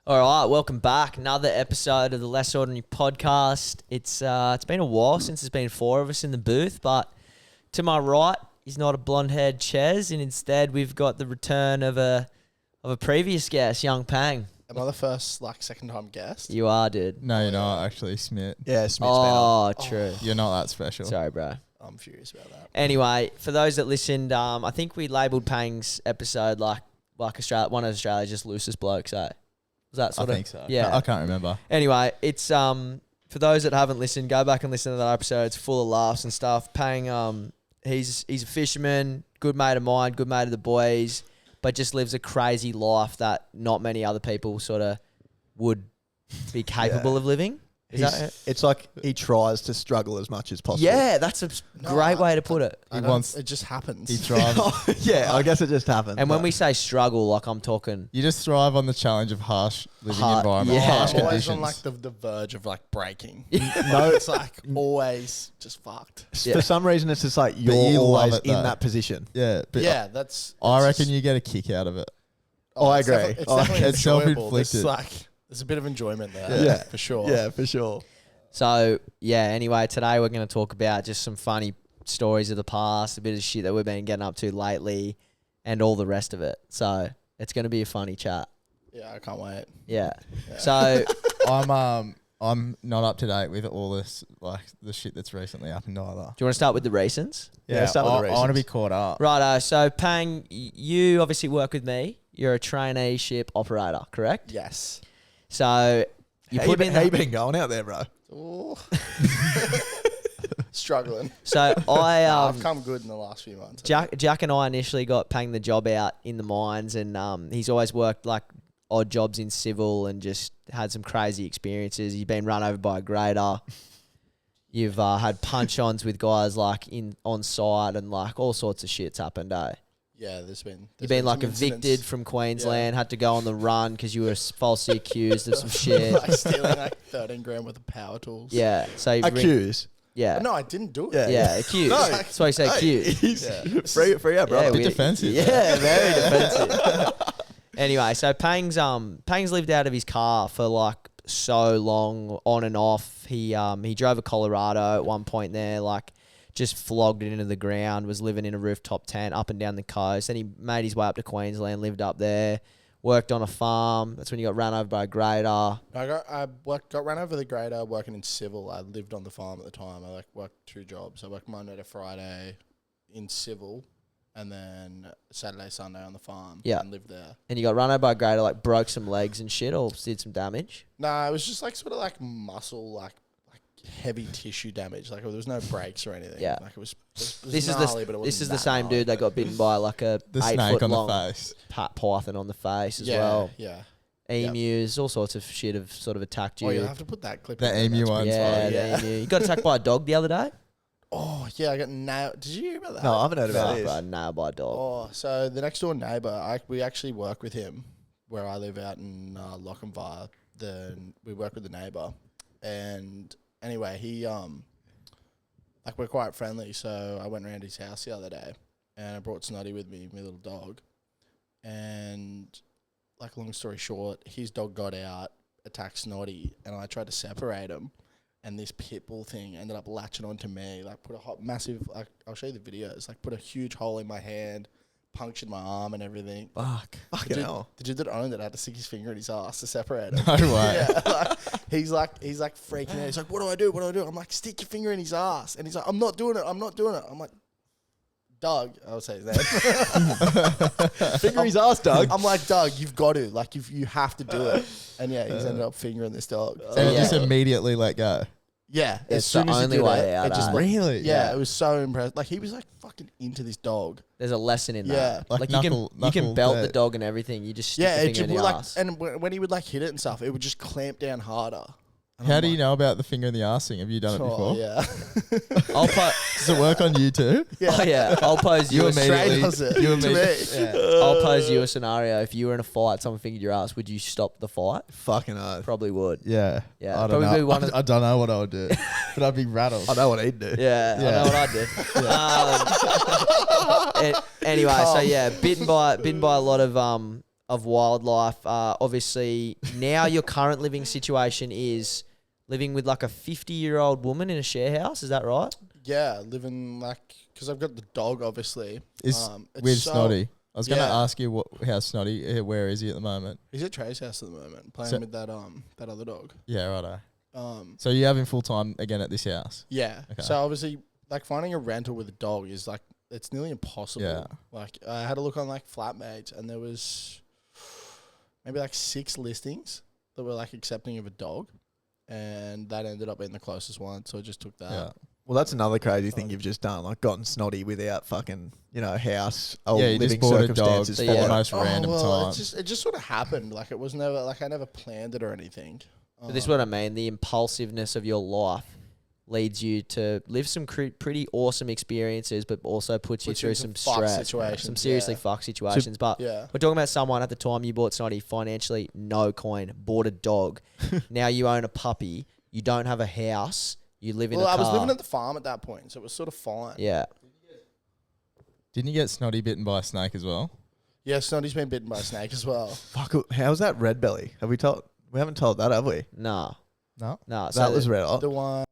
All right, welcome back. Another episode of the Less Ordinary podcast. It's been a while since there's been four of us in the booth, but to my right is not a blonde-haired Ches, and instead we've got the return of a previous guest, young Pang. Am I the first, second-time guest? You are, dude. No, you're not actually, Smith. Yeah, Smith's been Oh, true. You're not that special. Sorry, bro. I'm furious about that. Anyway, for those that listened, I think we labelled Pang's episode like Australia, one of Australia's just loosest blokes, eh? Was that sort I of? think so. Yeah. I can't remember. Anyway, it's for those that haven't listened, go back and listen to that episode. It's full of laughs and stuff. Pang, he's a fisherman, good mate of mine, good mate of the boys, but just lives a crazy life that not many other people sort of would be capable of living. It's like he tries to struggle as much as possible. Yeah, that's a great way to put it. It just happens. He thrives. Yeah, I guess it just happened. And when we say struggle, like I'm talking... You just thrive on the challenge of harsh living environment, yeah. harsh I'm always conditions. on the verge of breaking. No, It's always just fucked. for some reason, it's just like you you're love always it, in though. that position. Yeah, but Yeah, that's... I it's reckon just- you get a kick out of it. I it's agree. definitely- It's Oh, definitely it's enjoyable. self-inflicted. There's a bit of enjoyment there. Yeah. For sure. Yeah, for sure. So, yeah, anyway, today we're going to talk about just some funny stories of the past, a bit of shit that we've been getting up to lately, and all the rest of it. So, it's going to be a funny chat. Yeah, I can't wait. Yeah. Yeah. So, I'm not up to date with all this, the shit that's recently happened either. do you want to start with the recents? Yeah, start with the I want to reasons. be caught up. Righto. So, Pang, you obviously work with me. You're a traineeship operator, correct? Yes. So, you How put you in... been, how you been going out there, bro? Ooh. Struggling. So, I've come good in the last few months. Jack and I initially got Pang the job out in the mines, and he's always worked odd jobs in civil and just had some crazy experiences. He's been run over by a grader. You've had punch-ons with guys on site, and all sorts of shit's happened, eh? Yeah, there's been You've been some evicted incidents. from Queensland, had to go on the run because you were falsely accused of some shit. Stealing 13 grand worth of power tools. Yeah, so you Accused. yeah, No, I didn't do it. Yeah. yeah, accused. No. That's why you say accused. He's free out, bro. Yeah, Bit we- defensive. Yeah, very defensive. Anyway, so Pang's lived out of his car for so long, on and off. He drove a Colorado at one point there, just flogged it into the ground, was living in a rooftop tent up and down the coast. Then he made his way up to Queensland, lived up there, worked on a farm. That's when he got run over by a grader. I got ran over the grader working in civil. I lived on the farm at the time. I worked 2 jobs. I worked Monday to Friday in civil, and then Saturday, Sunday on the farm. Yeah. And lived there. And he got run over by a grader, broke some legs and shit, or did some damage. Nah, it was just muscle, heavy tissue damage. There was no breaks or anything. Yeah. It was This is gnarly, but it this is wasn't the that same gnarly, dude that but- got bitten by a The 8 snake foot on long the face. python on the face as Yeah, well. yeah. Emus, all sorts of shit have sort of attacked you. Oh, you have to put that clip. The in there, emu that's one. pretty Yeah, funny. the emu. You got attacked by a dog the other day? Oh, yeah, I got nailed. Did you hear about that? No, I haven't heard about Fuck, this. bro, nailed by a dog. Oh, so the next door neighbour, we actually work with him where I live out in Lochinvar. We work with the neighbour, and anyway, he we're quite friendly. So I went around his house the other day, and I brought Snotty with me, my little dog, and long story short, his dog got out, attacked Snotty, and I tried to separate him. And this pit bull thing ended up latching onto me, put a massive, I'll show you the videos, put a huge hole in my hand, punctured my arm and everything. Fucking hell. The dude that owned it had to stick his finger in his ass to separate him. No way. Yeah, he's freaking out. He's like, what do I do? What do I do? I'm like, stick your finger in his ass. And he's like, I'm not doing it. I'm not doing it. I'm like, Doug, I'll say his name. Finger his ass, Doug. I'm like, Doug, you've got to. You have to do it. And yeah, he's ended up fingering this dog. And Yeah. just immediately let go. Yeah, It's as soon the as he only did way it, out, it just eh? Really? yeah, it was so impressed. He was fucking into this dog. There's a lesson in Yeah. that. Like you can knuckle belt the dead. dog and everything. You just stick Yeah, the it finger in just the would ass. and when he would hit it and stuff, it would just clamp down harder. And How I'm do you like, know about the finger in the arse thing? Have you done it oh, before? yeah. Does it work on you too? Oh yeah, I'll pose you. You a immediately- does it you to immediately- me. I'll pose you a scenario. If you were in a fight, someone fingered your ass, would you stop the fight? Fucking oath. Probably would. Yeah. Yeah, I don't probably know. one of- I don't know what I would do, but I'd be rattled. I know what he'd do. Yeah, Yeah. I know what I'd do. Anyway, so yeah, bitten by a lot of of wildlife. Obviously, now your current living situation is living with like a 50-year-old woman in a share house. Is that right? Yeah, living like because I've got the dog. Obviously, Is it's with so- Snotty. I was going to Yeah. ask you how Snotty, where is he at the moment? He's at Trey's house at the moment, playing So- with that other dog. Yeah, righto. Um, So you have him full time again at this house? yeah. Okay. So obviously, like finding a rental with a dog is like it's nearly impossible. Yeah. Like I had a look on like Flatmates, and there was maybe like 6 listings that were like accepting of a dog, and that ended up being the closest one. So I just took that. Yeah. Well, that's another crazy thing you've just done, like gotten Snotty without fucking, house or Yeah, you just living bought a dog circumstances at Yeah. the for it. most random time. It just sort of happened. Like it was never like I never planned it or anything. But this is what I mean. The impulsiveness of your life leads you to live some pretty awesome experiences, but also puts you Puts you through in some some fuck stress, situations, some seriously yeah. fuck situations. But Yeah. we're talking about someone at the time you bought Snotty, financially no coin, bought a dog. Now you own a puppy. You don't have a house. You live in Well, a I car. was living at the farm at that point, so it was sort of fine. Yeah. Didn't you get Snotty bitten by a snake as well? Yeah, Snotty's been bitten by a snake as well. Fuck, how's that red belly? Have we told? We haven't told that, have we? No. No. No. That was red hot. The one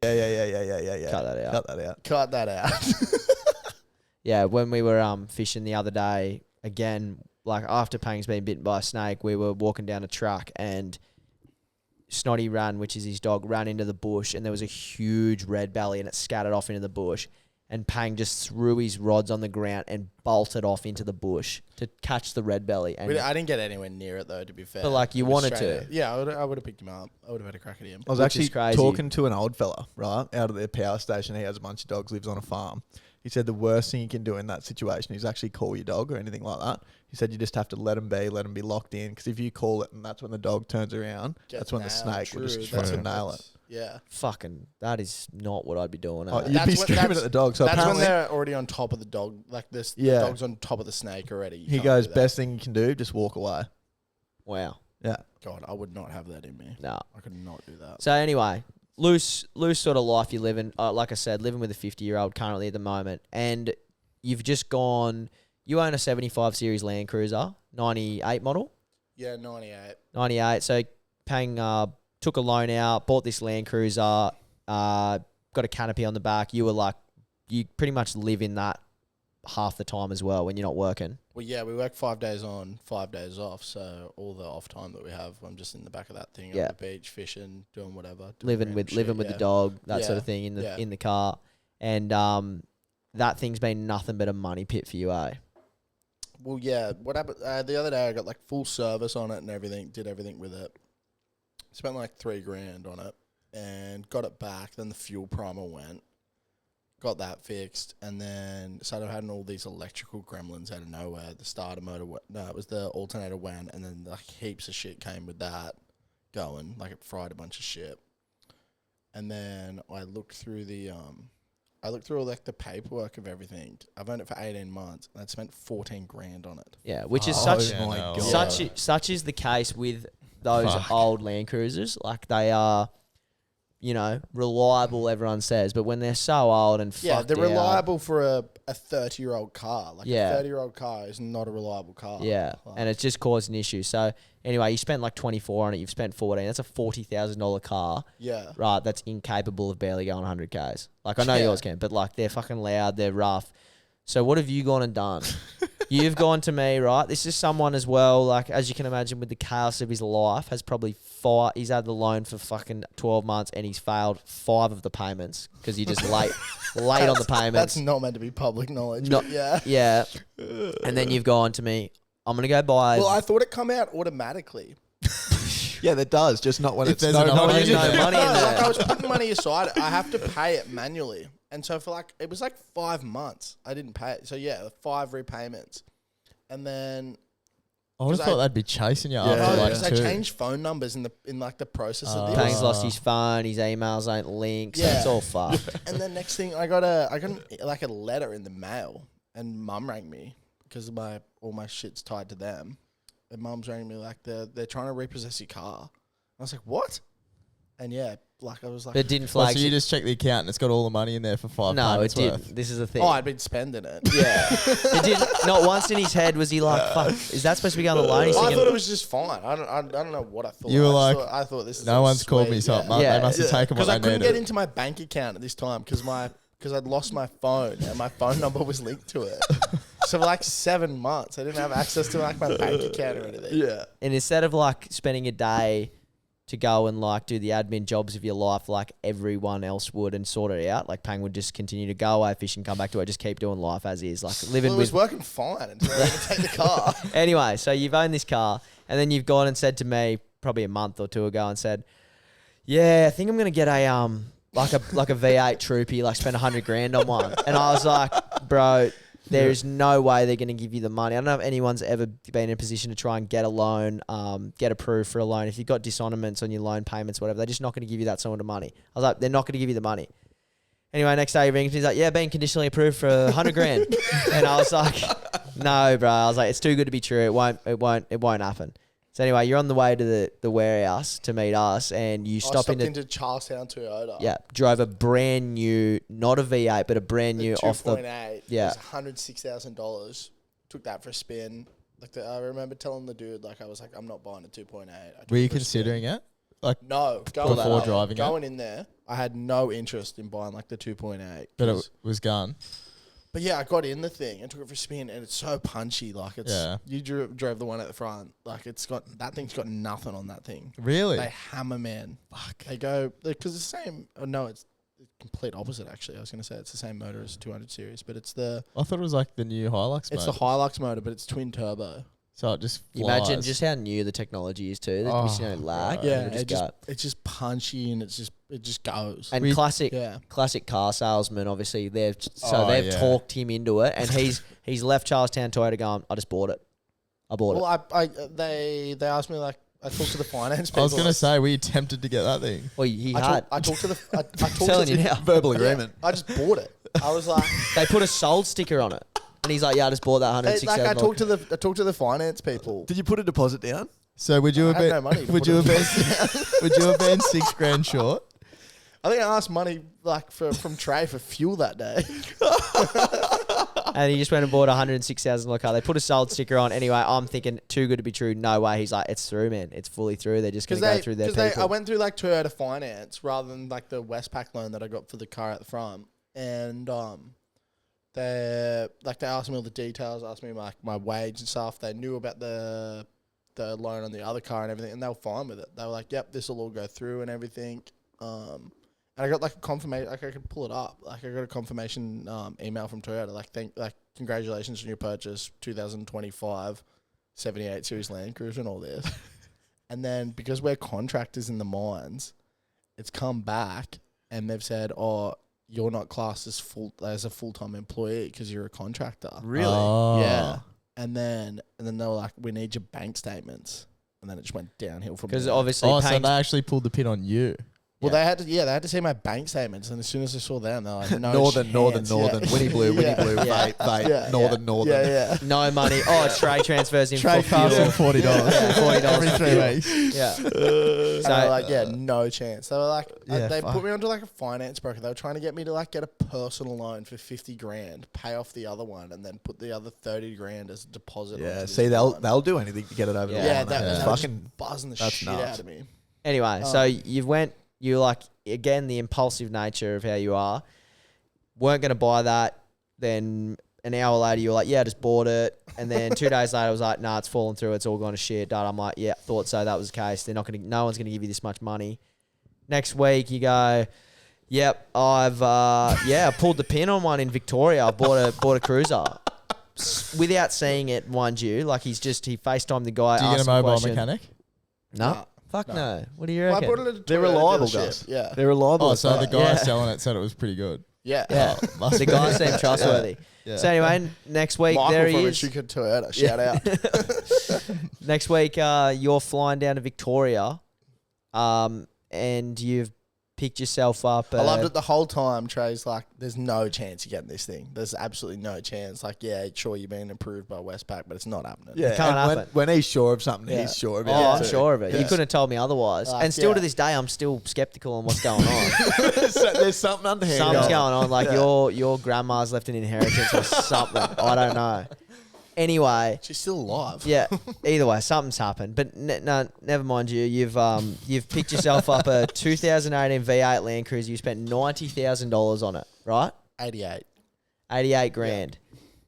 Yeah. Cut that out. Cut that out. cut that out. Yeah, when we were fishing the other day, again, like after Pang's been bitten by a snake, we were walking down a track and Snotty ran, which is his dog, ran into the bush and there was a huge red belly and it scattered off into the bush. And Pang just threw his rods on the ground and bolted off into the bush to catch the red belly. And I didn't get anywhere near it though, to be fair. But, like, you It was wanted straight to. out. Yeah, I would have picked him up. I would have had a crack at him. I was Which actually is crazy. talking to an old fella, right, out of their power station. He has a bunch of dogs, lives on a farm. He said the worst thing you can do in that situation is actually call your dog or anything like that. He said you just have to let him be locked in, because if you call it and that's when the dog turns around, that's when the snake will just That's fucking when- nail it. Yeah. fucking, that is not what I'd be doing. Oh, eh? you'd That's be when- screaming that's- at the dog. So That's when apparently, they're already on top of the dog. Like this, Yeah. the dog's on top of the snake already. You he can't goes, do that. best thing you can do, just walk away. Wow. Yeah. God, I would not have that in me. No. I could not do that. So anyway, loose sort of life you're living. Like I said, living with a 50-year-old currently at the moment, and you've just gone. You own a 75 series Land Cruiser, 98 model, Yeah, 98. 98. So Pang took a loan out, bought this Land Cruiser, got a canopy on the back. You were like, you pretty much live in that half the time as well when you're not working. Well, yeah, we work 5 days on, 5 days off. So all the off time that we have, I'm just in the back of that thing Yeah. on the beach, fishing, doing whatever. doing living random with shit, the yeah. dog, that sort Yeah, of thing in the yeah. in the car, and that thing's been nothing but a money pit for you, eh? Well, yeah. What happened the other day? I got like full service on it and everything. Did everything with it. Spent like $3,000 on it and got it back. Then the fuel primer went. Got that fixed, and then started having all these electrical gremlins out of nowhere. The starter motor, it was the alternator went, and then like heaps of shit came with that going. Like it fried a bunch of shit. And then I looked through all like the paperwork of everything. I've owned it for 18 months, and I'd spent $14,000 on it. Yeah, which is Oh, such yeah, no. such is the case with those Fuck. old Land Cruisers. Like they are, reliable. Everyone says, but when they're so old and Yeah, fucked they're out, reliable for a 30-year-old car. Like Yeah. a 30-year-old car is not a reliable car. Yeah, Like, and it's just caused an issue. So anyway, you spent like 24 on it. You've spent 14. That's a $40,000 car, yeah. right? That's incapable of barely going 100 k's. Like I know Yeah. yours can, but like they're fucking loud. They're rough. So what have you gone and done? You've gone to me, right? This is someone as well, like, as you can imagine, with the chaos of his life, has probably he's had the loan for fucking 12 months and he's failed 5 of the payments because you're just late on the payments. That's not meant to be public knowledge. No- but yeah. Yeah. And then you've gone to me, I'm going to go buy... Well, I thought it come out automatically. Yeah, that does. Just not when If it's there's no enough money. money, in no there. money in No, like there. I was putting money aside. I have to pay it manually. And so for like, it was like 5 months. I didn't pay it. So yeah, 5 repayments. And then I would have 'Cause thought I- they'd be chasing you Yeah, after yeah. like because I 2. changed phone numbers in the process of this. Pang's lost his phone, his emails ain't linked, so Yeah. it's all fucked. And then next thing, I got like a letter in the mail, and Mum rang me because all my shit's tied to them. And Mum's rang me like they're trying to repossess your car. I was like, what? And yeah, like I was like, But it didn't Well, flag. so you just check the account and it's got all the money in there for 5 no, it payments didn't. worth. This is the thing. oh, I'd been spending it. Yeah. It didn't. Not once in his head was he like, fuck, is that supposed to be going on the loan? He's I thinking, thought it was just fine. I don't know what I thought. You were like, I thought this is No all one's called me sweet, something. yeah. Yeah. They must have taken what Because I they couldn't needed. get into my bank account at this time because I'd lost my phone and my phone number was linked to it. So for like 7 months, I didn't have access to like my bank account or anything. Yeah. and instead of like spending a day to go and like do the admin jobs of your life like everyone else would and sort it out, like Pang would just continue to go away fishing, come back to it, just keep doing life as is, like living Well, it was with. working fine until I had to take the car. Anyway, so you've owned this car, and then you've gone and said to me probably a month or two ago and said, "Yeah, I think I'm gonna get a like a V8 troopy, like spend $100,000 on one." And I was like, "Bro, there's no way they're gonna give you the money. I don't know if anyone's ever been in a position to try and get a loan, get approved for a loan. If you've got dishonourments on your loan payments, whatever, they're just not gonna give you that sort of money." I was like, "They're not gonna give you the money." Anyway, next day he rings me. He's like, "Yeah, being conditionally approved for $100,000." And I was like, "No, bro." I was like, "It's too good to be true. It won't happen." So anyway, you're on the way to the warehouse to meet us, and you I stop stopped into into Charlestown Toyota. yeah, drove a brand new, not a V8, but a brand new The off the 2.8. yeah. It was $106,000. Took that for a spin. Like I remember telling the dude, like I was like, I'm not buying a 2.8. Were you considering it? No, Before driving it? going in there, I had no interest in buying like the 2.8. But it was gone. But yeah, I got in the thing and took it for a spin, and it's so punchy. Like it's Yeah. you drove the one at the front. Like that thing's got nothing on that thing. Really? They hammer, man. Fuck. They go because the same. Oh no, it's the complete opposite. Actually, I was gonna say it's the same motor as 200 series, but it's the I thought it was like the new Hilux. it's the Hilux motor, but it's twin turbo. So it just flies. Imagine just how new the technology is too. There'd be no lag. right. Yeah, It'd just go. it's just punchy and it just goes. And classic yeah. car salesman, obviously they've Yeah. talked him into it, and he's left Charlestown Toyota going, "I just bought it. I bought it." Well, they asked me like I talked to the finance people. I was gonna say, were you tempted to get that thing? Well, he I had. talked to the I talked telling to you the, now. Verbal Yeah, agreement. I just bought it. I was like, They put a sold sticker on it, and he's like, "Yeah, I just bought that $106,000." I talked to the finance people. Did you put a deposit down? So would you I have had been? no money to Would put you it have been? Would you have been $6,000 short? I think I asked money like from Trey for fuel that day. And he just went and bought a $106,000 car. They put a sold sticker on. Anyway, I'm thinking too good to be true. No way. He's like, "It's through, man. It's fully through. They're just going to go through their people." I went through like Toyota Finance rather than like the Westpac loan that I got for the car at the front, and they asked me all the details, asked me my wage and stuff. They knew about the loan on the other car and everything, and they were fine with it. They were like, "Yep, this will all go through and everything." And I got like a confirmation, like I could pull it up. Like I got a confirmation email from Toyota, like congratulations on your purchase, 2025 78 Series Land Cruiser and all this. And then because we're contractors in the mines, it's come back and they've said, "Oh, you're not classed as a full-time employee because you're a contractor." Really? Oh. Yeah. And then they were like, "We need your bank statements." And then it just went downhill from there. Because obviously, Oh, so Pang's- they actually pulled the pin on you. Well, they had to see my bank statements, and as soon as I saw them, they're like, "No Northern, chance." Yeah. Winnie Blue, Yeah. vape, Yeah. Northern. Yeah. no money. Oh, Trey transfers in Trade for pass fuel. him $40. $40 every for 3 fuel. weeks. Yeah. And they So were like, "Yeah, no chance." They were like, Yeah, they fuck. put me onto like a finance broker. They were trying to get me to like get a personal loan for $50,000, pay off the other one, and then put the other $30,000 as a deposit. Yeah, onto this see, one. they'll do anything to get it over Yeah. the Yeah, line. that Yeah. was fucking. buzzing the that's shit nuts. out of me. anyway, so you like, again, the impulsive nature of how you are, weren't going to buy that. Then an hour later, you were like, "Yeah, I just bought it." And then 2 days later, I was like, "Nah, it's fallen through. It's all gone to shit." Dad, I'm like, "Yeah, thought so. That was the case. No one's going to give you this much money." Next week, you go, "Yep, I pulled the pin on one in Victoria. I bought a cruiser." Without seeing it, mind you, like he FaceTimed the guy. Do you get a asked him mobile question. mechanic? No, Nah. fuck No. no. What do you Well, I reckon? bought it at a They're Toyota reliable, dealership. guys. Yeah, They're reliable. Oh, as so the fuck. guy Yeah. selling it said it was pretty good. yeah. Yeah, Must the be. guy seemed trustworthy. Yeah. So anyway, next week Michael there he from is. Echuca Toyota. Shout out. Next week, you're flying down to Victoria, and you've picked yourself up. I loved it the whole time. Trey's like, there's no chance you're getting this thing. There's absolutely no chance. Like, yeah, sure, you're being approved by Westpac, but it's not happening. Yeah, can't and happen. when he's sure of something, Yeah. he's sure of it. Oh, I'm too. sure of it. You Yeah. couldn't have told me otherwise. Like, And still yeah. to this day, I'm still skeptical on what's going on. So there's something underhand. Something's going on. Like Yeah. your grandma's left an inheritance or something. I don't know. Anyway, She's still alive. yeah. Either way, something's happened. But no, never mind you. You've picked yourself up a 2018 V8 Land Cruiser. You spent $90,000 on it, right? 88. 88 grand.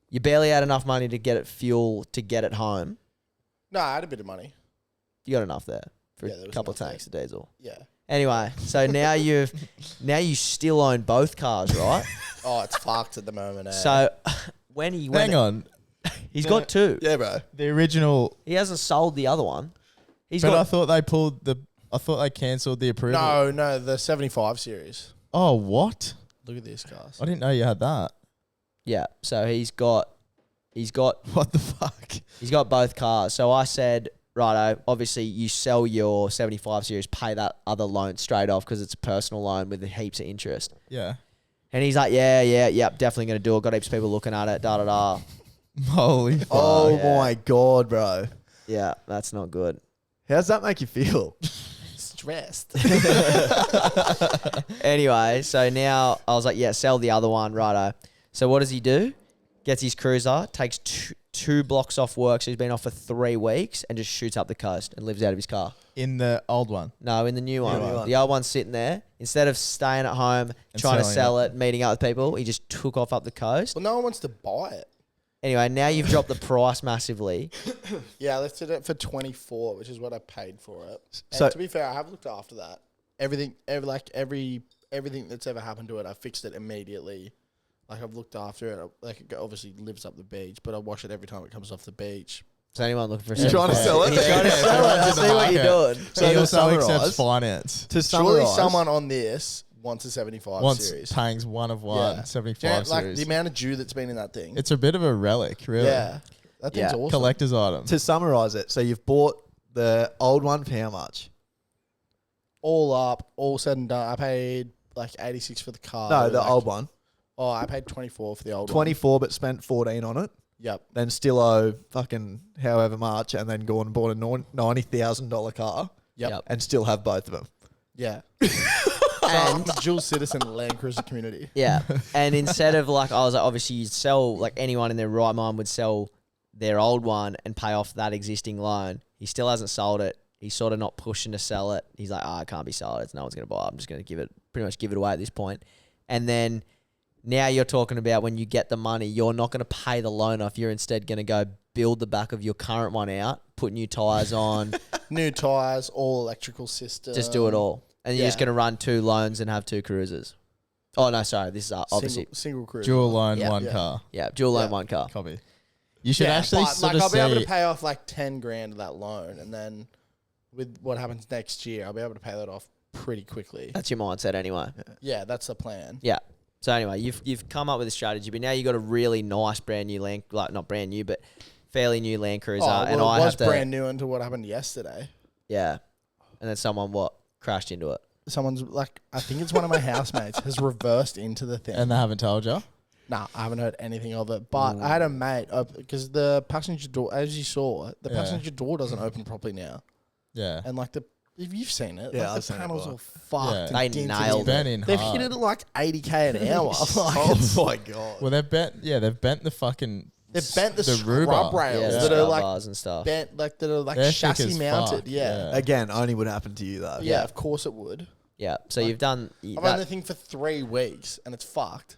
You barely had enough money to get it fuel to get it home. No, I had a bit of money. You got enough there for Yeah, there a was couple of enough tanks of diesel. Yeah. Anyway, so now you still own both cars, right? Oh, it's fucked at the moment. Eh? So when he went, Hang on. he's got two. Yeah, bro. The original. He hasn't sold the other one. He's But I got. thought they pulled the. I thought they cancelled the approval. no, the 75 series. Oh, what? Look at this, guys. I didn't know you had that. Yeah. So he's got What the fuck? he's got both cars. So I said, righto. Obviously, you sell your 75 series, pay that other loan straight off because it's a personal loan with heaps of interest. Yeah. And he's like, yep, definitely gonna do it. Got heaps of people looking at it. Da da da. Holy fuck. Oh yeah. my god, bro. Yeah, that's not good. How's that make you feel? Stressed. Anyway, so now I was like, yeah, sell the other one, righto. So what does he do? Gets his cruiser, takes two blocks off work, so he's been off for 3 weeks, and just shoots up the coast and lives out of his car. In the old one. No, in the new one. one. The old one's sitting there. Instead of staying at home, trying to selling sell it, meeting up with people, he just took off up the coast. Well, no one wants to buy it. Anyway, now you've dropped the price massively. Yeah, I listed it for 24, which is what I paid for it. And So- to be fair, I have looked after that. Everything that's ever happened to it, I fixed it immediately. Like, I've looked after it. Like, it obviously lives up the beach, but I wash it every time it comes off the beach. So anyone looking for a You trying to 75? sell it? He's trying to Yeah, sell it. I everyone's in the see what you're market. doing. So he to also summarise- accepts finance. To Surely summarize, someone on this wants a 75 Once series. Pangs one of one, Yeah. 75 Like, series. the amount of dew that's been in that thing. It's a bit of a relic, really. Yeah. That thing's Yeah. awesome. Collector's item. to summarize it, so you've bought the old one for how much? All up, all said and done, I paid like 86 for the car. No, the Like- old one. Oh, I paid 24 for the old one. 24, but spent 14 on it. Yep. Then still owe fucking however much, and then go and bought a $90,000 car, Yep. and still have both of them. Yeah. And dual citizen Land Cruiser community. Yeah. And instead of like, I was like, obviously you'd sell, like anyone in their right mind would sell their old one and pay off that existing loan. He still hasn't sold it. He's sort of not pushing to sell it. He's like, it can't be sold. It's no one's going to buy it. I'm just going to pretty much give it away at this point. And then now you're talking about when you get the money, you're not going to pay the loan off. You're instead going to go build the back of your current one out, put new tyres on, New tyres, all electrical system. just do it all. And you're just yeah. going to run 2 loans and have 2 cruisers. Oh, no, sorry. This is obviously, Single cruiser. Dual loan, Yeah. one Yeah. car. yeah, dual loan, Yeah. 1 car. Copy. You should Yeah, actually but, sort like, of I'll be able see. to pay off like 10 grand of that loan, and then with what happens next year, I'll be able to pay that off pretty quickly. That's your mindset anyway. Yeah, that's the plan. Yeah. So anyway, you've come up with a strategy, but now you've got a really nice brand new Land, like not brand new, but fairly new Land Cruiser. Well, and it I was have to, brand new until what happened yesterday. yeah. And then someone crashed into it. Someone's like, I think it's one of my housemates has reversed into the thing. And they haven't told you? Nah, I haven't heard anything of it. But I had a mate, because the passenger door, as you saw, the Yeah. passenger door doesn't open properly now. Yeah. And like if you've seen it, Yeah, like I've the seen it panels before. all fucked. Yeah. and They dented nailed in. Bent in They've hard. hit it at like 80k an hour. Like, Oh my god. Well, they've bent the fucking. they've bent the scrub rubber. rails Yeah, Yeah. that scrub are like bars and stuff. bent, like that are like They're thick chassis as mounted. fuck, Yeah. yeah. Again, only would happen to you though. Yeah, of course it would. Yeah. So you've done I've owned the thing for 3 weeks and it's fucked.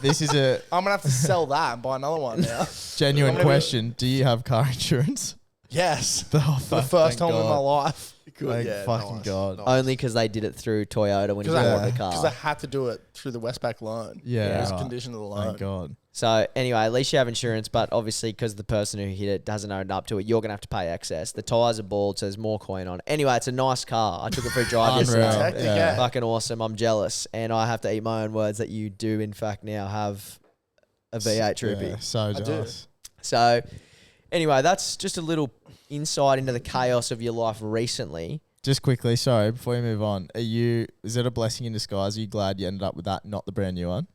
This is a I'm gonna have to sell that and buy another one now. genuine I'm gonna be- question. Do you have car insurance? Yes, Oh, for the first time in my life. Thank yeah, fucking nice. God. Nice. only because they did it through Toyota when you Because bought I, the car. 'cause I had to do it through the Westpac loan. Yeah, It was a right. condition of the loan. Thank God. So anyway, at least you have insurance, but obviously because the person who hit it doesn't own up to it, you're gonna have to pay excess. The tires are bald, so there's more coin on it. Anyway, it's a nice car. I took it for a drive Unreal. yesterday. Hectic, Yeah. yeah. Fucking awesome. I'm jealous, and I have to eat my own words that you do in fact now have a V8 Troopy. Yeah, so do. jealous. So anyway, that's just a little insight into the chaos of your life recently. Just quickly, sorry, before you move on, is it a blessing in disguise? Are you glad you ended up with that, not the brand new one?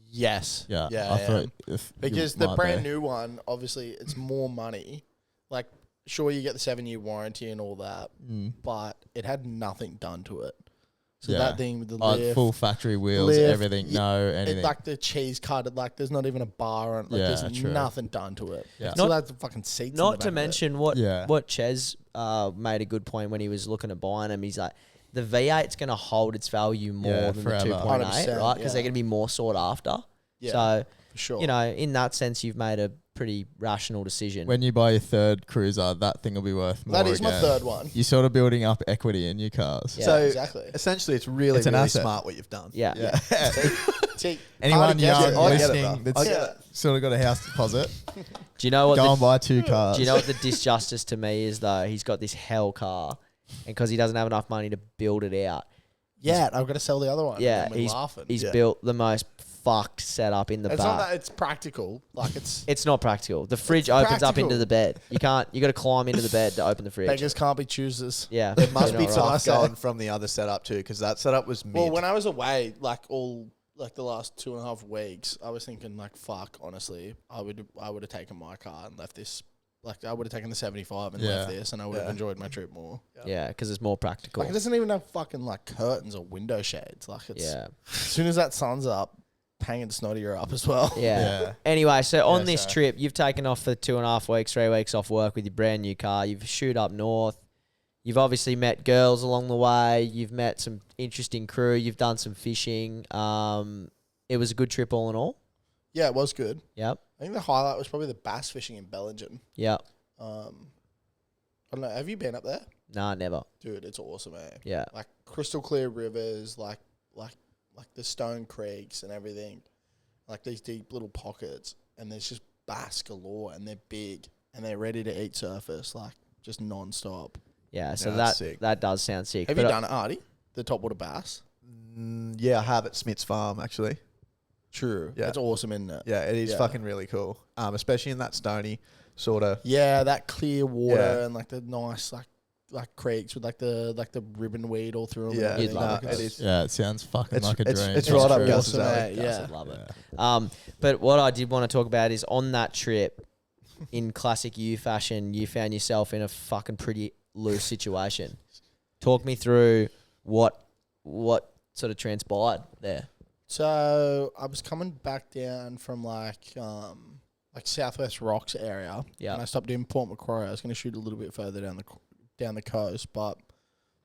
Yes. Yeah. Yeah. I thought Because the brand new one, obviously, it's more money. Like, sure, you get the 7-year warranty and all that, but it had nothing done to it. So that thing with the lift, full factory wheels, everything, anything. like the cheese cutted, like there's not even a bar on it. Like there's nothing done to it. Yeah. So that's the fucking seats. Not to mention what Ches made a good point when he was looking at buying them. He's like, the V8's going to hold its value more than forever. the 2.8, right? Because they're going to be more sought after. Yeah, so, for sure. You know, in that sense, you've made a pretty rational decision. When you buy your third cruiser, that thing will be worth more. That is my third one. You're sort of building up equity in your cars. Yeah. So exactly. Essentially, it's really smart what you've done. Yeah. See, anyone young I get it, listening bro. that's sort of got a house deposit, Do you know what? go and buy 2 cars. Do you know what the disjustice to me is though? He's got this hell car, and because he doesn't have enough money to build it out, I've got to sell the other one. yeah, and we're laughing. he's built the most fucked setup in the It's back. not that it's practical. Like It's not practical. The fridge opens up into the bed. You got to climb into the bed to open the fridge. beggars can't be choosers. Yeah, It must be you're not tough right. going from the other setup too, because that setup was mid. Well, when I was away, like the last 2.5 weeks, I was thinking like, fuck. Honestly, I would have taken my car and left this. Like I would have taken the 75 and left this, and I would have enjoyed my trip more. Yeah, because it's more practical. Like it doesn't even have fucking like curtains or window shades. Like it's Yeah. as soon as that sun's up, Pang and Snotty are up as well. Yeah. Anyway, so on this trip, you've taken off for 2.5 weeks, 3 weeks off work with your brand new car. You've shoot up north. You've obviously met girls along the way. You've met some interesting crew. You've done some fishing. It was a good trip all in all. Yeah, it was good. Yep. I think the highlight was probably the bass fishing in Bellingham. Yep. I don't know. Have you been up there? Nah, never. Dude, it's awesome, eh? Yeah. Like crystal clear rivers, like the stone creeks and everything. Like these deep little pockets, and there's just bass galore, and they're big, and they're ready to eat surface, like just non-stop. Yeah, so that's sick. that does sound sick. Have you done it, Artie? The topwater bass? Yeah, I have at Smith's Farm actually. True. Yeah. It's awesome, isn't it? Yeah, it is fucking really cool. Especially in that stony sort of. Yeah, that clear water and like the nice like creeks with like the ribbon weed all through them. Yeah, You'd love it. it is. Yeah, it sounds fucking like a dream. It's right up Gus's awesome, alley. mate. Yeah. I'd love it. But what I did want to talk about is on that trip, in classic you fashion, you found yourself in a fucking pretty loose situation. Talk me through what sort of transpired there. So I was coming back down from like Southwest Rocks area. Yeah. And I stopped in Port Macquarie. I was going to shoot a little bit further down the coast, but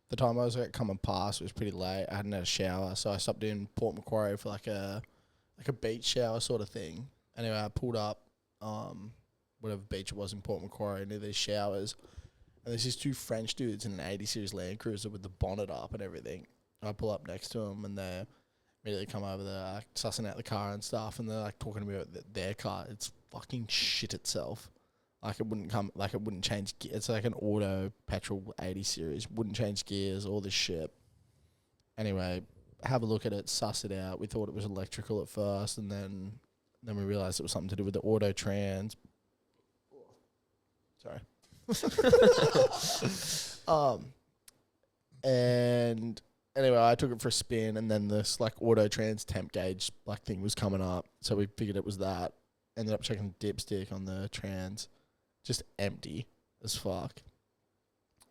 the time I was coming past, it was pretty late. I hadn't had a shower, so I stopped in Port Macquarie for like a beach shower sort of thing. Anyway, I pulled up whatever beach it was in Port Macquarie near these showers, and there's these 2 French dudes in an 80 series Land Cruiser with the bonnet up and everything. I pull up next to them, and they immediately come over there, like, sussing out the car and stuff, and they're like talking to me about their car. It's fucking shit itself. Like it wouldn't change. It's like an auto petrol 80 series. Wouldn't change gears. All this shit. Anyway, have a look at it, suss it out. We thought it was electrical at first, and then we realized it was something to do with the auto trans. Sorry. And anyway, I took it for a spin, and then this like auto trans temp gauge like thing was coming up, so we figured it was that. Ended up checking the dipstick on the trans, just empty as fuck.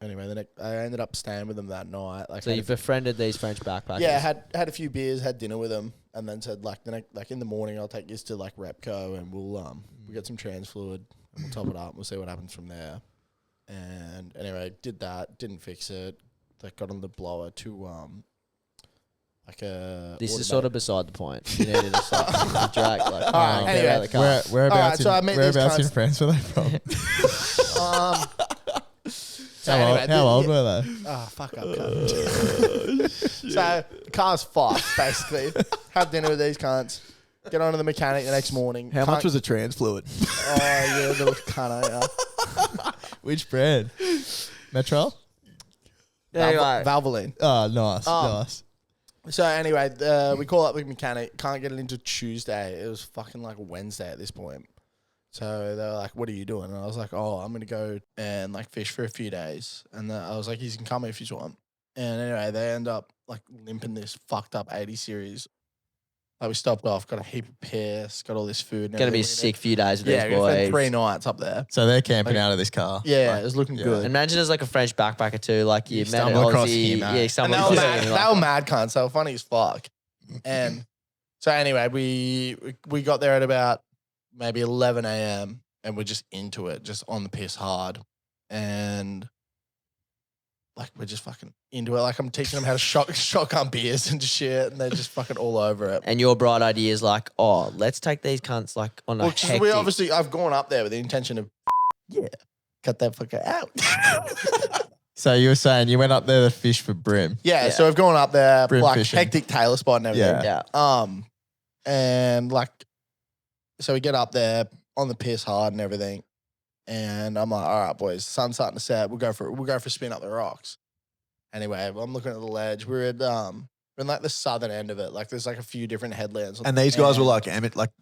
Anyway, I ended up staying with them that night. Like, So you befriended these French backpackers. yeah, had a few beers, had dinner with them, and then said like in the morning I'll take you to like Repco, and we'll get some trans fluid, and we'll top it up, and we'll see what happens from there. And anyway, did that, didn't fix it. Like got on the blower to like a. This is sort of beside the point. You needed to stop the drag. Like, Alright, get out of the car. Whereabouts so I met these whereabouts in cunts. France were they from? So anyway, How old were they? Oh, fuck up, cunt. So the car's fucked, basically. Have dinner with these cunts. Get on to the mechanic the next morning. How much was the trans fluid? Oh yeah, little cunt, ain't ya? Which brand? Metro? Anyway, Valvoline. Oh, nice. So anyway, we call up the mechanic. Can't get it into Tuesday. It was fucking like Wednesday at this point. So they were like, "What are you doing?" And I was like, "Oh, I'm gonna go and like fish for a few days." And I was like, "You can come if you want." And anyway, they end up like limping this fucked up 80 series. Like we stopped off, got a heap of piss, got all this food. And Gonna be a everything. sick few days with Yeah, these we spent boys. 3 nights up there. So they're camping Like- out of this car. Yeah, Like, it was looking yeah. good. Imagine as like a French backpacker too, like you met an stumble across Aussie. him, Yeah, eh? you And stumble they were across mad. him, They like, were mad cunts. They were funny as fuck. And so anyway, we got there at about maybe 11 a.m. and we're just into it, just on the piss hard. And like we're just fucking into it. Like I'm teaching them how to shotgun beers and shit, and they're just fucking all over it. And your bright idea is like, oh, let's take these cunts like on a Well, 'cause hectic. we obviously, I've gone up there with the intention of, yeah, cut that fucker out. So you were saying you went up there to fish for brim. Yeah, Yeah. so we've gone up there, Brim like fishing. hectic tailor spot and everything. Yeah. yeah. And like, so we get up there on the piss hard and everything, and I'm like, all right, boys, sun's starting to set. We'll go for a spin up the rocks. Anyway, I'm looking at the ledge. We're in like the southern end of it. Like there's like a few different headlands. And these guys were like,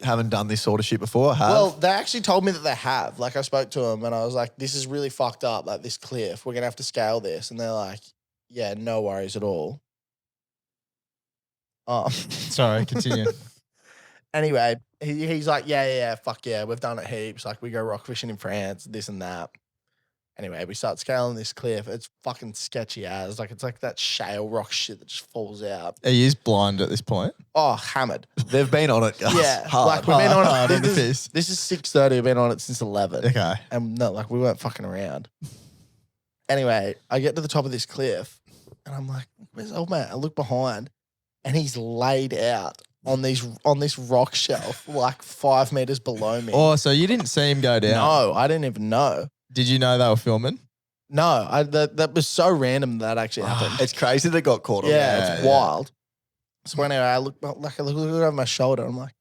haven't done this sort of shit before. Have? well, they actually told me that they have. Like I spoke to them and I was like, this is really fucked up. Like this cliff, we're gonna have to scale this. And they're like, yeah, no worries at all. Sorry, continue. Anyway, he's like, yeah, fuck yeah, we've done it heaps. Like we go rock fishing in France, this and that. Anyway, we start scaling this cliff. It's fucking sketchy as. Like it's like that shale rock shit that just falls out. Are you blind at this point? Oh, hammered. They've been on it, guys. Yeah, Hard. like we've been on hard it. on the This piss. is 6:30. We've been on it since 11. Okay. And no, like we weren't fucking around. Anyway, I get to the top of this cliff and I'm like, where's old man? I look behind and he's laid out on this rock shelf like 5 meters below me. Oh, so you didn't see him go down? No, I didn't even know. Did you know they were filming? No, that was so random that actually happened. It's crazy they got caught on Yeah, that. it's wild. So anyway, I look over my shoulder. I'm like,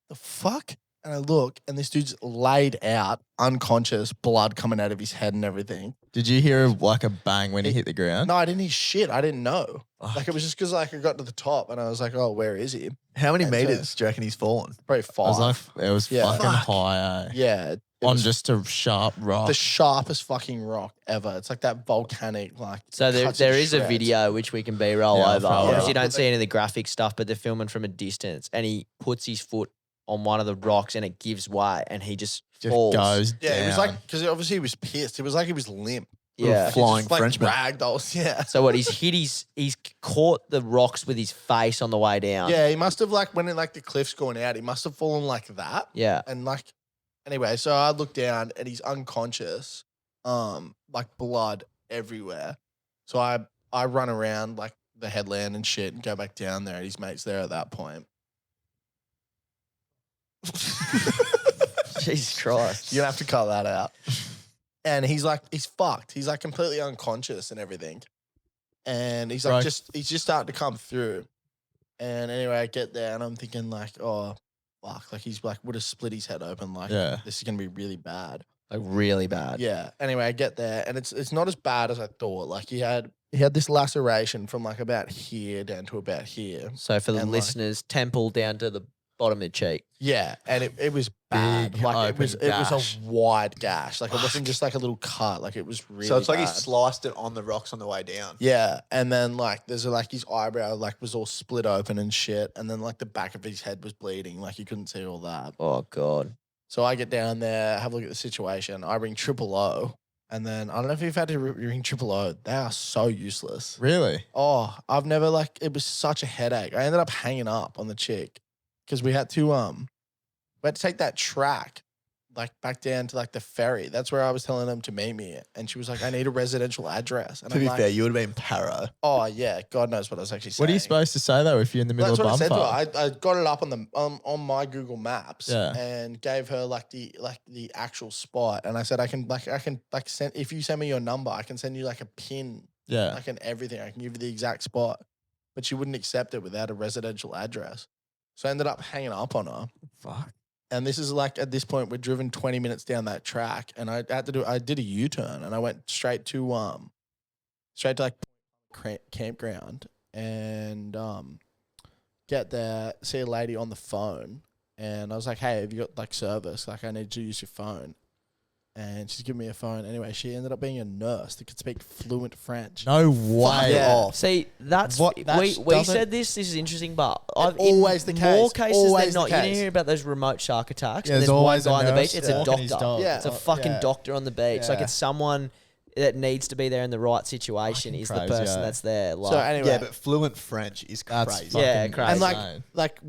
the fuck? And I look, and this dude's laid out, unconscious, blood coming out of his head and everything. Did you hear like a bang when he hit the ground? No, I didn't hear shit. I didn't know. Like it was just because like I got to the top and I was like, oh, where is he? How many And meters do you reckon he's fallen? Probably I 5. was like, it was Yeah. fucking Fuck. high, eh? Yeah. it On was just a sharp rock. the sharpest fucking rock ever. It's like that volcanic, like. So there cuts it to is a shreds. video which we can B-roll Yeah, I'll over. throw it Obviously, up. you don't see any of the graphic stuff, but they're filming from a distance, and he puts his foot on one of the rocks, and it gives way, and he just just falls. goes Yeah, down. it was like, because obviously he was pissed. It was like he was limp. Yeah. Like, he Flying just, like, Frenchman. Ragdolls, yeah. So what? He's caught the rocks with his face on the way down. Yeah, he must have like when like the cliff's going out, he must have fallen like that. Yeah. And like anyway, so I look down and he's unconscious, like blood everywhere. So I run around like the headland and shit and go back down there and his mate's there at that point. Jesus Christ. You're gonna have to cut that out. And he's fucked. He's like completely unconscious and everything. And he's like Right. he's just starting to come through. And anyway, I get there and I'm thinking like, oh fuck, like he's like would have split his head open, like Yeah. this is gonna be really bad. Like really bad. Yeah. Anyway, I get there and it's not as bad as I thought. Like he had this laceration from like about here down to about here. So for the And, like- listeners, temple down to the bottom of the cheek. Yeah, and it was bad. Big Like it open was gash. a wide gash. Like it wasn't just like a little cut. Like it was really. So it's like he bad. sliced it on the rocks on the way down. Yeah, and then like there's like his eyebrow like was all split open and shit, and then like the back of his head was bleeding. Like you couldn't see all that. Oh God. So I get down there, have a look at the situation. I ring triple O, and then I don't know if you've had to ring triple O. They are so useless. Really? Oh, I've never like it was such a headache. I ended up hanging up on the chick because we had to take that track like back down to like the ferry. That's where I was telling them to meet me, and she was like, "I need a residential address." And To I'm be like, fair, you would have been para. "Oh yeah, God knows what I was actually saying." What are you supposed to say though if you're in the middle That's what I of said to her. bumper? I got it up on the on my Google Maps Yeah. and gave her like the actual spot, and I said I can send if you send me your number, I can send you like a pin, Yeah. like and everything. I can give you the exact spot, but she wouldn't accept it without a residential address. So I ended up hanging up on her. Fuck. And this is like at this point we're driven 20 minutes down that track, and I did a U-turn and I went straight to like campground and get there, see a lady on the phone, and I was like, hey, have you got like service? Like, I need to use your phone. And she's giving me a phone. Anyway, she ended up being a nurse that could speak fluent French. No way. Yeah. Off. See, that's What- that we doesn't- said this is interesting, but always the more case. cases Always than the not. You didn't case. hear about those remote shark attacks. Yeah, and there's there's one always a guy on the nurse beach. It's a walking his doctor. dog. Yeah. It's a fucking Yeah. doctor on the beach. Like Yeah. it's someone that needs to be there in the right situation. Fucking Is crazy, the person yeah. that's there. Like, So anyway, Yeah, but fluent French is That's crazy. Yeah, fucking crazy. and insane. like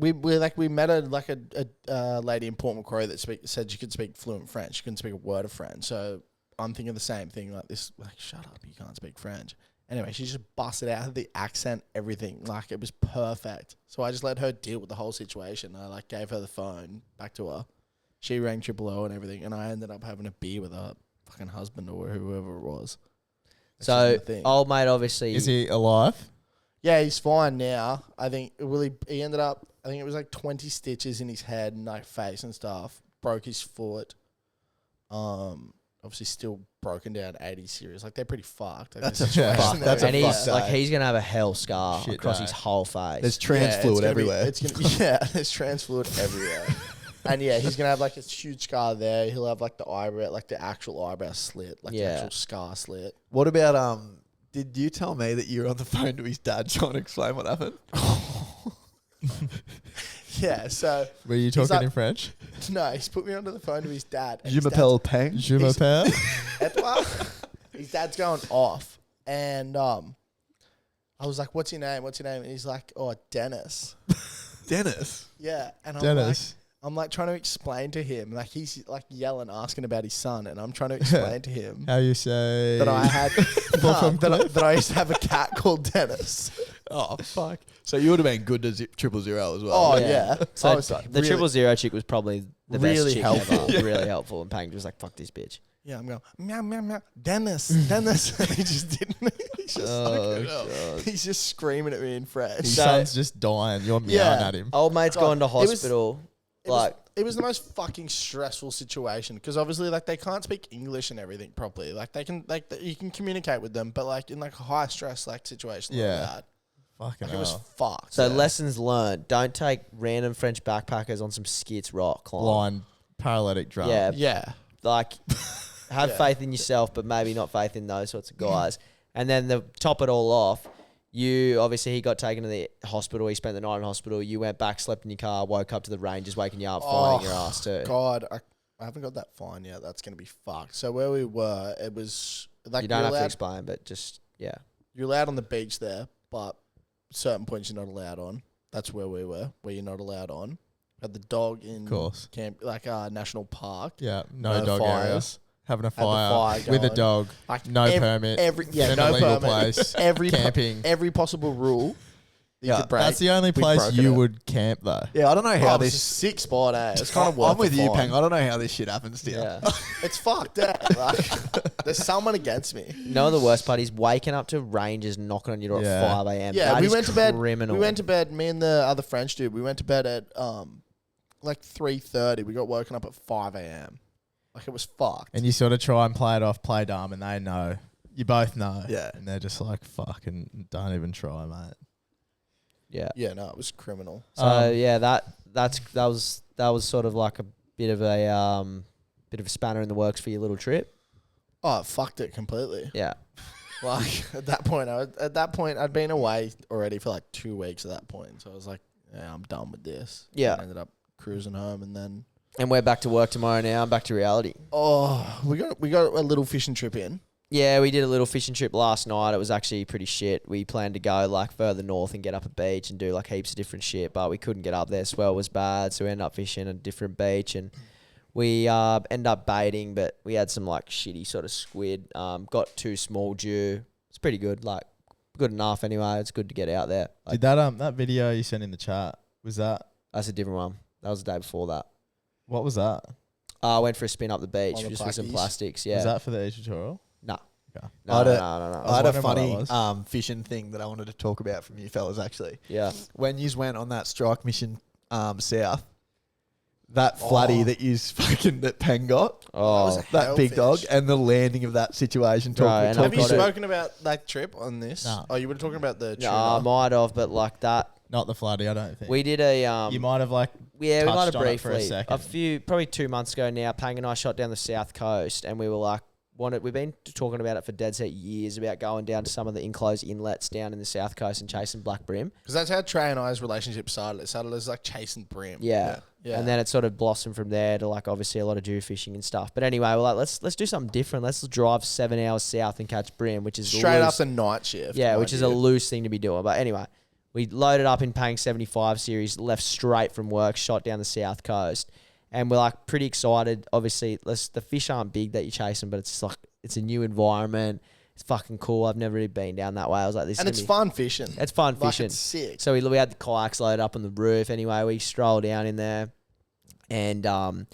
we met a lady in Port Macquarie that said she could speak fluent French. She couldn't speak a word of French. So I'm thinking the same thing. Like this, like shut up, you can't speak French. Anyway, she just busted out the accent, everything. Like it was perfect. So I just let her deal with the whole situation. I like gave her the phone back to her. She rang Triple O and everything, and I ended up having a beer with her fucking husband or whoever it was. That's so just the thing. old mate obviously Is he alive? Yeah, he's fine now. I think he ended up. I think it was like 20 stitches in his head and like face and stuff. Broke his foot. Obviously still broken down 80 serious. Like they're pretty fucked. Like, That's the a situation fuck. they're That's in. and a he's fuck like day. he's gonna have a hell scar Shit across day. his whole face. There's trans it's fluid gonna be- everywhere. it's gonna there's trans fluid everywhere. And yeah, he's gonna have like a huge scar there. He'll have like the eyebrow, like the actual eyebrow slit, like the Yeah. actual scar slit. What about did you tell me that you were on the phone to his dad trying to explain what happened? Yeah, so Were you talking like- in French? no, he's put me onto the phone to his dad. and Je his dad's- m'appelle Peng. Je m'appelle. Edouard, his dad's going off, and I was like, "What's your name? What's your name?" And he's like, "Oh, Dennis." Dennis. Yeah, and Dennis. I'm like trying to explain to him, like he's like yelling, asking about his son, and I'm trying to explain to him How you say? that I had that I used to have a cat called Dennis. Oh fuck! So you would have been good to 000 as well. Oh Yeah. yeah, So I was like, the really, 000 chick was probably the Really best chick helpful. ever. Really helpful. And Pang was like, "Fuck this bitch." yeah, I'm going meow meow meow, Dennis, Dennis. he just didn't. He's just God. he's just screaming at me in French. His So- son's just dying. You're meowing Yeah. at him. Old mate's Oh, gone to it was- hospital. It was, Like, it was the most fucking stressful situation because obviously like they can't speak English and everything properly. Like they can you can communicate with them, but like in like a high stress like situation Yeah. like that, Fucking like it was hell. fucked. so yeah. lessons learned: don't take random French backpackers on some skits rock climb. Blind paralytic drunk. Yeah, Yeah, like have Yeah. faith in yourself, but maybe not faith in those sorts of guys. And then to top it all off, you obviously he got taken to the hospital. He spent the night in hospital. You went back, slept in your car, woke up to the Rangers waking you up, finding your ass too. God, I haven't got that fine yet. That's gonna be fucked. So where we were, it was like You don't you're have to allowed, explain, but just yeah. you're allowed on the beach there, but certain points you're not allowed on. That's where we were, where you're not allowed on. Had the dog in course. camp, like national park. Yeah. No dog fires. areas. Having a Had the fire fire with a going. dog. Like No permit. Every yeah, in no a legal permit. place. Every Camping. every possible rule that you Yeah, could break. That's the only we've place broken you it. would camp though. Yeah, I don't know Oh, how it was a this. sick spot, eh? It's kind of worth I'm with the you, fine. Peng. I don't know how this shit happens to you. Yeah. It's fucked, eh? Like, there's someone against me. No, the worst part is waking up to Rangers knocking on your door Yeah. at 5 a.m. Yeah, That we is went to bed. criminal. We went to bed. Me and the other French dude. We went to bed at like 3:30. We got woken up at 5 a.m. Like it was fucked. And you sort of try and play it off, play dumb, and they know. You both know. Yeah. And they're just like, fucking don't even try, mate. Yeah. Yeah, no, it was criminal. So yeah, that was sort of like a bit of a spanner in the works for your little trip. Oh, it fucked it completely. Yeah. Like at that point, I'd been away already for like 2 weeks at that point. So I was like, yeah, I'm done with this. Yeah. And I ended up cruising home, and then And we're back to work tomorrow now. I'm back to reality. we got a little fishing trip in. Yeah, we did a little fishing trip last night. It was actually pretty shit. We planned to go like further north and get up a beach and do like heaps of different shit, but we couldn't get up there. Swell was bad, so we ended up fishing a different beach, and we ended up baiting, but we had some like shitty sort of squid. Got 2 small Jew. It's pretty good, like good enough anyway. It's good to get out there. Like, Did that video you sent in the chat, was that, that's a different one. That was the day before that. what was that? I went for a spin up the beach On the just with some plackies? plastics. Yeah. Was that for the tutorial? No. Okay. No, I had no, a- no, no, no. I had a wondering what that funny was. fishing thing that I wanted to talk about from you fellas actually. Yeah. When you went on that strike mission south, that flatty that Peng got, Oh, that big dog, hellfish. and the landing of that situation. Bro, Talk and Have you got it. spoken about that trip on this? No. Oh, you were talking about the yeah, I tuna. might have, but like that Not the floodie, I don't think. We did a you might have like yeah, we might have touched on it for a briefly second. probably 2 months ago now. Pang and I shot down the south coast, and we were like, we've been talking about it for dead set years about going down to some of the enclosed inlets down in the south coast and chasing black brim. Because that's how Trey and I's relationship started. It started as like chasing brim. Yeah. Yeah. And then it sort of blossomed from there to like obviously a lot of dew fishing and stuff. But anyway, we're like, let's do something different. Let's drive 7 hours south and catch brim, which is straight loose. up the night shift. Yeah, which is a idea. loose thing to be doing. But anyway, we loaded up in Pang 75 series, left straight from work, shot down the south coast. And we're like pretty excited. Obviously, the fish aren't big that you're chasing, but it's like, it's a new environment. It's fucking cool. I've never really been down that way. I was like, this And is it's fun fishing. It's fun Like, fishing. it's sick. So we had the kayaks loaded up on the roof. Anyway, we stroll down in there. And on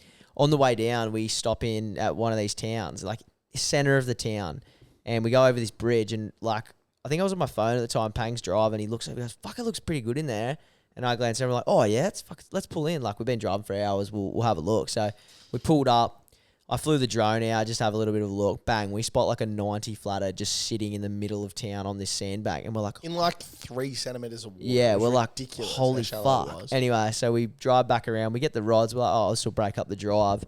the way down, we stop in at one of these towns, like center of the town. And we go over this bridge. And like, I think I was on my phone at the time. Pang's driving. He looks at me and goes, fuck, it looks pretty good in there. And I glance over, we're like, oh, yeah, let's pull in. Like, we've been driving for hours. We'll have a look. So we pulled up. I flew the drone out, just have a little bit of a look. Bang, we spot like a 90 flatter just sitting in the middle of town on this sandbank. And we're like, In like 3 centimeters of water. yeah, It was we're like, ridiculous how holy shallow it fuck. was. Anyway, so we drive back around. We get the rods. We're like, oh, this will break up the drive.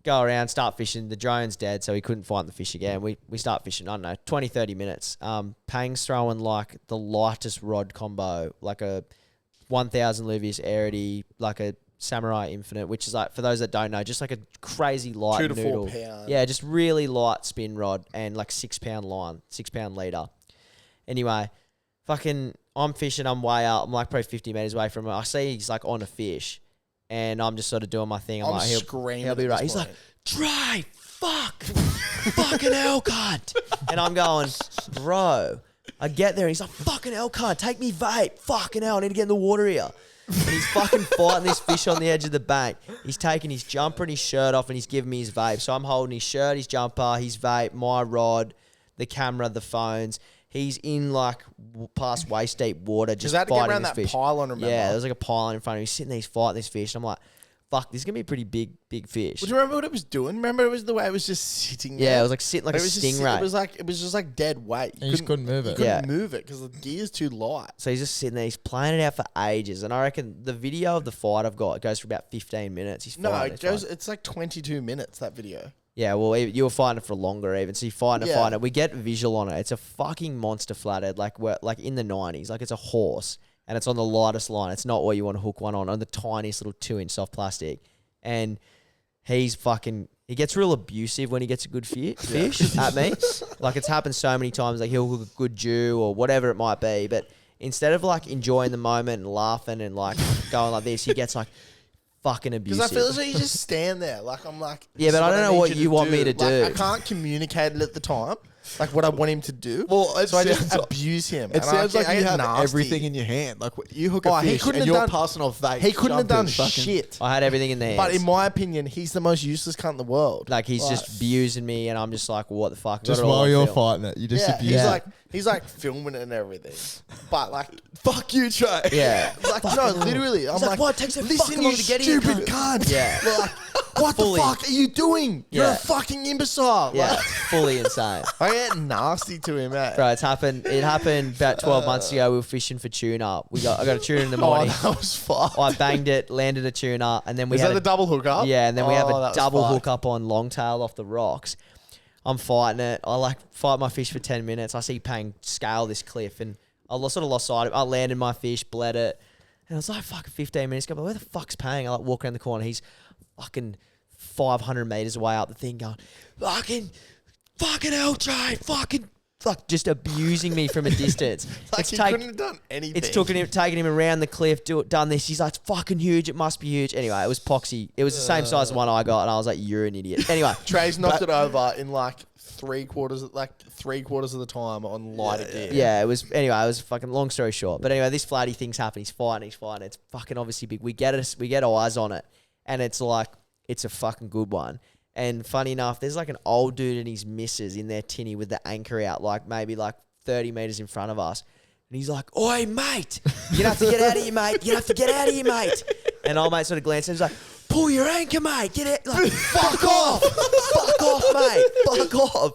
Go around, start fishing. The drone's dead, so we couldn't find the fish again. We start fishing, I don't know, 20, 30 minutes. Pang's throwing like the lightest rod combo, like a 1000 Luvius Arity, like a Samurai Infinite, which is like, for those that don't know, just like a crazy light 2 to 4 noodle. pound. Yeah, just really light spin rod and like 6 pound line, 6 pound leader. Anyway, fucking, I'm fishing, I'm way up. I'm like probably 50 meters away from him. I see he's like on a fish, and I'm just sort of doing my thing. I'm like, screaming. he'll be at right. this He's point. like, Dre, fuck, fucking hell, cunt. And I'm going, bro. I get there and he's like, fucking hell, cunt, take me vape. Fucking hell, I need to get in the water here. And he's fucking fighting this fish on the edge of the bank. He's taking his jumper and his shirt off and he's giving me his vape. So I'm holding his shirt, his jumper, his vape, my rod, the camera, the phones. He's in like past waist deep water just Because I had to get fighting around this that fish. pylon, remember? Yeah, there was like a pylon in front of him. He's sitting there, he's fighting this fish. And I'm like, fuck, this is going to be a pretty big fish. Well, do you remember what it was doing? Remember it was the way it was just sitting there? Yeah, it was like sitting like a It was just stingray. it was just like dead weight. You just couldn't move You it. couldn't Yeah. move it because the gear's too light. So he's just sitting there. He's playing it out for ages. And I reckon the video of the fight I've got goes for about 15 minutes. He's No, fighting it this goes. one. It's like 22 minutes, that video. Yeah, well, you were fighting it for longer even. So you're fighting Yeah. it. We get visual on it. It's a fucking monster flathead, like in the 90s. Like it's a horse. And it's on the lightest line. It's not what you want to hook one on the tiniest little 2-inch soft plastic. And he gets real abusive when he gets a good fish at me. Like it's happened so many times. Like he'll hook a good Jew or whatever it might be. But instead of like enjoying the moment and laughing and like going like this, he gets like fucking Because abusive. I feel as though you just stand there. Like I'm like. Yeah, this but is I don't know what you want me to Like, do. I can't communicate it at the time. Like what I want him to do. Well, it so I just sounds- abuse him. It and sounds I like get you have nasty. everything in your hand. Like you hook a Oh, he fish couldn't and have you're done- passing off vape. He couldn't have done jumpers, fucking- shit. I had everything in the hands. But in my opinion, he's the most useless cunt in the world. Like he's just abusing me, and I'm just like, what the fuck? Got Just it all while on you're film. fighting it, you just Yeah, abuse Yeah. it. he's like filming it and everything. But like, Fuck you, Trey. Yeah. he's like no, literally. I'm He's like, what? It takes so listen, fucking you long to get here, stupid cunt. Yeah. Like, what Fully. the fuck are you doing? You're Yeah. a fucking imbecile. Yeah, Like, it's fully insane. I get nasty to him, eh? Bro, it happened about 12 months ago. We were fishing for tuna. I got a tuna in the Oh, morning. that was fucked. I banged it, landed a tuna, and then we Is had that the double hookup? Yeah, and then we have Oh, a that was double fucked. hookup on longtail off the rocks. I'm fighting it. I like fight my fish for 10 minutes. I see Pang scale this cliff, and I sort of lost sight of it. I landed my fish, bled it, and I was like, fucking 15 minutes ago, but where the fuck's Pang? I like walk around the corner. He's fucking 500 meters away up the thing going, fucking hell, Trey, fucking just abusing me from a distance. Like he couldn't have done anything. It's taking him around the cliff, done this. He's like, it's fucking huge. It must be huge. Anyway, it was Poxy. It was the same size as one I got, and I was like, you're an idiot. Anyway, Trey's knocked it over in like three quarters of the time on lighter gear. yeah, it was. Anyway, it was fucking long story short. But anyway, this flatty thing's happening. He's fighting. It's fucking obviously big. We get eyes on it, and it's like it's a fucking good one. And funny enough, there's like an old dude and his missus in their tinny with the anchor out, like maybe like 30 meters in front of us. And he's like, oi, mate, you have to get out of here, mate. You have to get out of here, mate. And old mate sort of glanced and he's like, pull your anchor, mate. Get it. Like, fuck off. Fuck off, mate. Fuck off.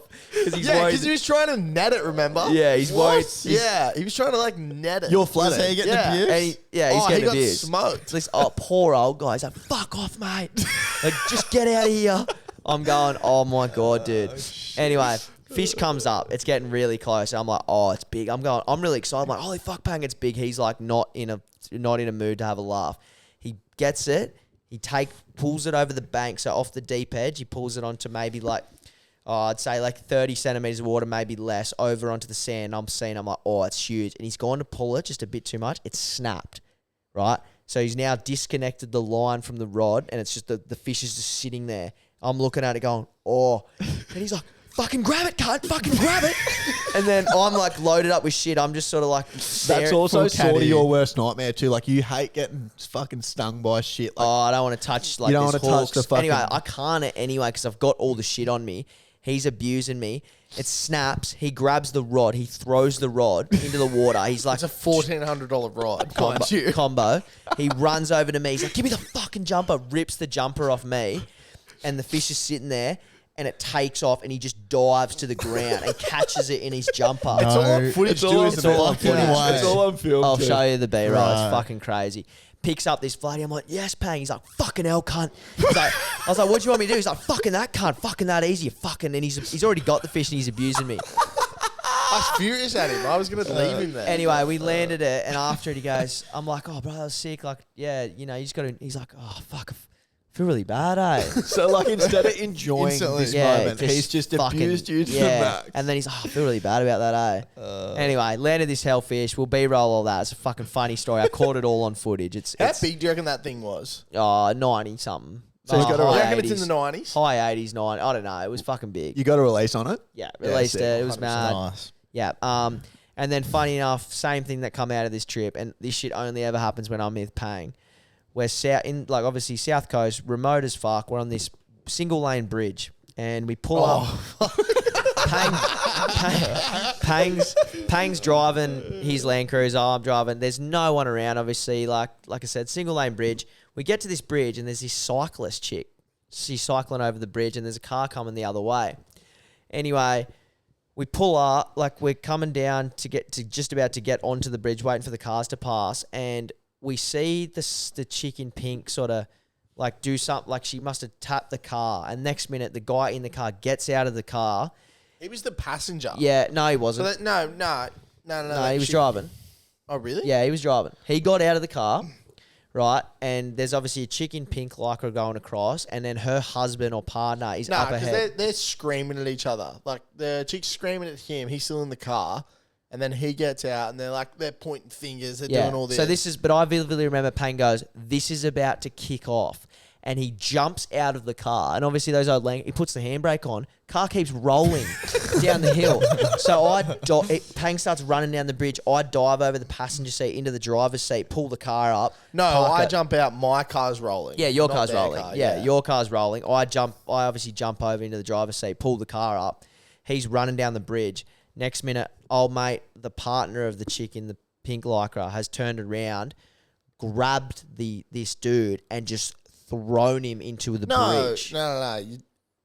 Yeah, because he was trying to net it, remember? Yeah, he's worried. Yeah, he was trying to like net it. You're Was flooded. he getting Yeah. abused? And he's getting he got abused. smoked. So this poor old guy. He's like, fuck off, mate. Like, just get out of here. I'm going, oh my God, dude. Anyway, fish comes up. It's getting really close. And I'm like, oh, it's big. I'm really excited. I'm like, holy fuck, Pang, it's big. He's like not in a mood to have a laugh. He gets it. He pulls it over the bank. So off the deep edge, he pulls it onto maybe like, I'd say like 30 centimeters of water, maybe less, over onto the sand. I'm like, oh, it's huge. And he's gone to pull it just a bit too much. It's snapped, right? So he's now disconnected the line from the rod, and it's just the fish is just sitting there. I'm looking at it going, oh. And he's like, fucking grab it, cunt. Fucking grab it. And then I'm like loaded up with shit. I'm just sort of like staring. That's also full sort of caddy. your worst nightmare too. Like you hate getting fucking stung by shit. Like, Oh, I don't want to touch like You don't this wanna touch hooks. the fucking- Anyway, I can't anyway because I've got all the shit on me. He's abusing me. It snaps. He grabs the rod. He throws the rod into the water. He's like, It's a $1,400 rod. combo. He runs over to me. He's like, give me the fucking jumper. Rips the jumper off me. And the fish is sitting there. And it takes off. And he just dives to the ground and catches it in his jumper. No. It's all on footage, It's all too, on isn't It's all it? on footage. way. It's all on film. I'll too. show you the B-roll. Right. It's fucking crazy. Picks up this floaty. I'm like, yes, Pang. He's like, fucking hell, cunt. He's like, I was like, what do you want me to do? He's like, fucking that cunt. Fucking that easy. You fucking. And he's already got the fish and he's abusing me. I was furious at him. I was going to leave him there. Anyway, we landed it. And after it, he goes, I'm like, oh, bro, that was sick. Like, yeah, you know, you just got to. He's like, oh, fuck. I feel really bad, eh? So like instead of enjoying Instantly. this Yeah, moment, he's just fucking- abused you to the yeah. max. And then he's like, oh, I feel really bad about that, eh? Anyway, landed this hellfish. We'll B-roll all that. It's a fucking funny story. I caught it all on footage. How big do you reckon that thing was? 90 something. So he's got a- Do you high reckon it's in 80s. the 90s? High 80s, 90. I don't know. It was fucking big. You got a release on it? Yeah, Yeah, released sick. it. It was 100%. mad. Nice. Yeah. And then funny enough, same thing that come out of this trip, and this shit only ever happens when I'm with Pang. We're obviously South Coast, remote as fuck. We're on this single lane bridge, and we pull up. Pang's driving his Land Cruiser. I'm driving. There's no one around, obviously. Like I said, single lane bridge. We get to this bridge, and there's this cyclist chick. She's cycling over the bridge, and there's a car coming the other way. Anyway, we pull up, like we're coming down just about to get onto the bridge, waiting for the cars to pass, and we see the chick in pink sort of like do something, like she must have tapped the car, and next minute the guy in the car gets out of the car. He was the passenger. Yeah, no, he So wasn't. that, no. No, he was driving. Oh, really? Yeah, he was driving. He got out of the car, right, and there's obviously a chick in pink lycra going across, and then her husband or partner is No, up because ahead. they're screaming at each other. Like, the chick's screaming at him. He's still in the car. And then he gets out, and they're pointing fingers. They're doing all this. So but I vividly remember Payne goes, this is about to kick off. And he jumps out of the car. And obviously those old he puts the handbrake on. Car keeps rolling down the hill. So Pang starts running down the bridge. I dive over the passenger seat into the driver's seat, pull the car up. No, park I it. jump out. My car's rolling. Yeah, your not car's their rolling. car, Yeah, your car's rolling. I obviously jump over into the driver's seat, pull the car up. He's running down the bridge. Next minute, old mate, the partner of the chick in the pink lycra, has turned around, grabbed this dude, and just thrown him into the bridge. No.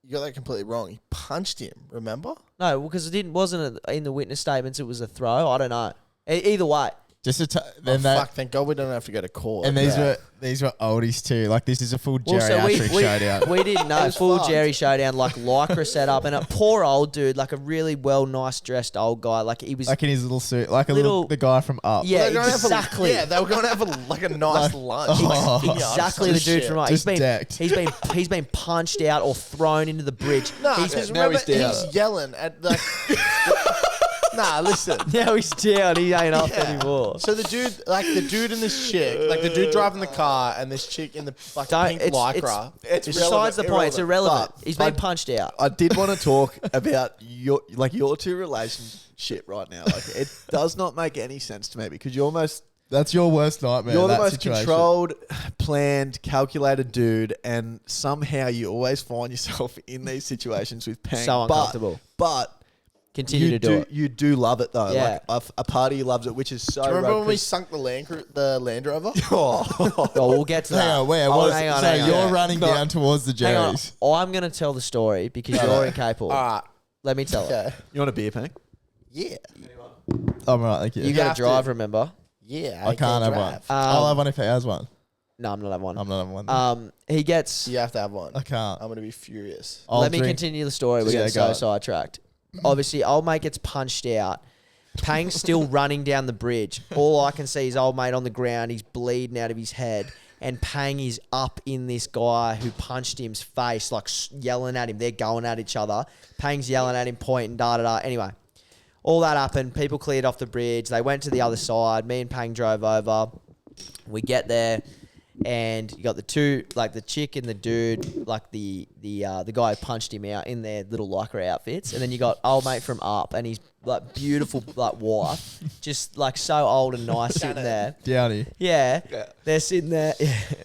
You got that completely wrong. He punched him, remember? No, because wasn't in the witness statements, it was a throw. I don't know. Either way. Just Then fuck, thank God we don't have to go to court. And these were oldies too. Like this is a full Well, so geriatric showdown. we didn't know. was Full fucked. Jerry showdown, like lycra set up, and a poor old dude, like a really nice dressed old guy. Like he was Like in his little suit, like the guy from Up. Yeah, They were gonna have exactly. they were going to have a nice lunch. Oh. Yeah, Exactly the just dude shit. from Up. Just decked. He's been punched out or thrown into the bridge. No, he's because now remember, he's down. he's yelling at like. Nah, listen. now he's down. He ain't up Yeah. anymore. So the dude and this chick, like the dude driving the car and this chick in the pink lycra. It's It's besides the point. It's irrelevant. But He's been I- punched out. I did want to talk about your two relationship right now. Like it does not make any sense to me because That's your worst nightmare. you're the that most situation. controlled, planned, calculated dude, and somehow you always find yourself in these situations with Pang. So uncomfortable. But continue to do it. You do love it though. Yeah. Like a party loves it, which is so. Do you remember when we rugby. sunk the Land Rover? Oh. Oh, we'll get to that. Hang on, where? Oh, What, hang on, so hang on. you're Yeah. running down towards the Hang on. Jerry's. I'm going to tell the story because you're incapable. All right. Let me tell it. Okay. You want a beer, Pang? Yeah. I'm right, thank you. You got have to drive, to. remember? Yeah. I can't have one. drive. I'll have one if he has one. No, I'm not having one. I'm not having one. He gets... You have to have one. I can't. I'm going to be furious. I'll Let me drink- continue the story. We're Yeah, getting go so on. sidetracked. Obviously, old mate gets punched out. Pang's still running down the bridge. All I can see is old mate on the ground. He's bleeding out of his head. And Pang is up in this guy who punched him's face, like yelling at him. They're going at each other. Pang's yelling at him, pointing, da-da-da. Anyway, all that happened. People cleared off the bridge. They went to the other side. Me and Pang drove over. We get there. And you got the two, like the chick and the dude, like the guy who punched him out in their little lycra outfits, and then you got old mate from Up and his like beautiful like wife, just like so old and nice sitting there. Downy. Yeah, they're sitting there.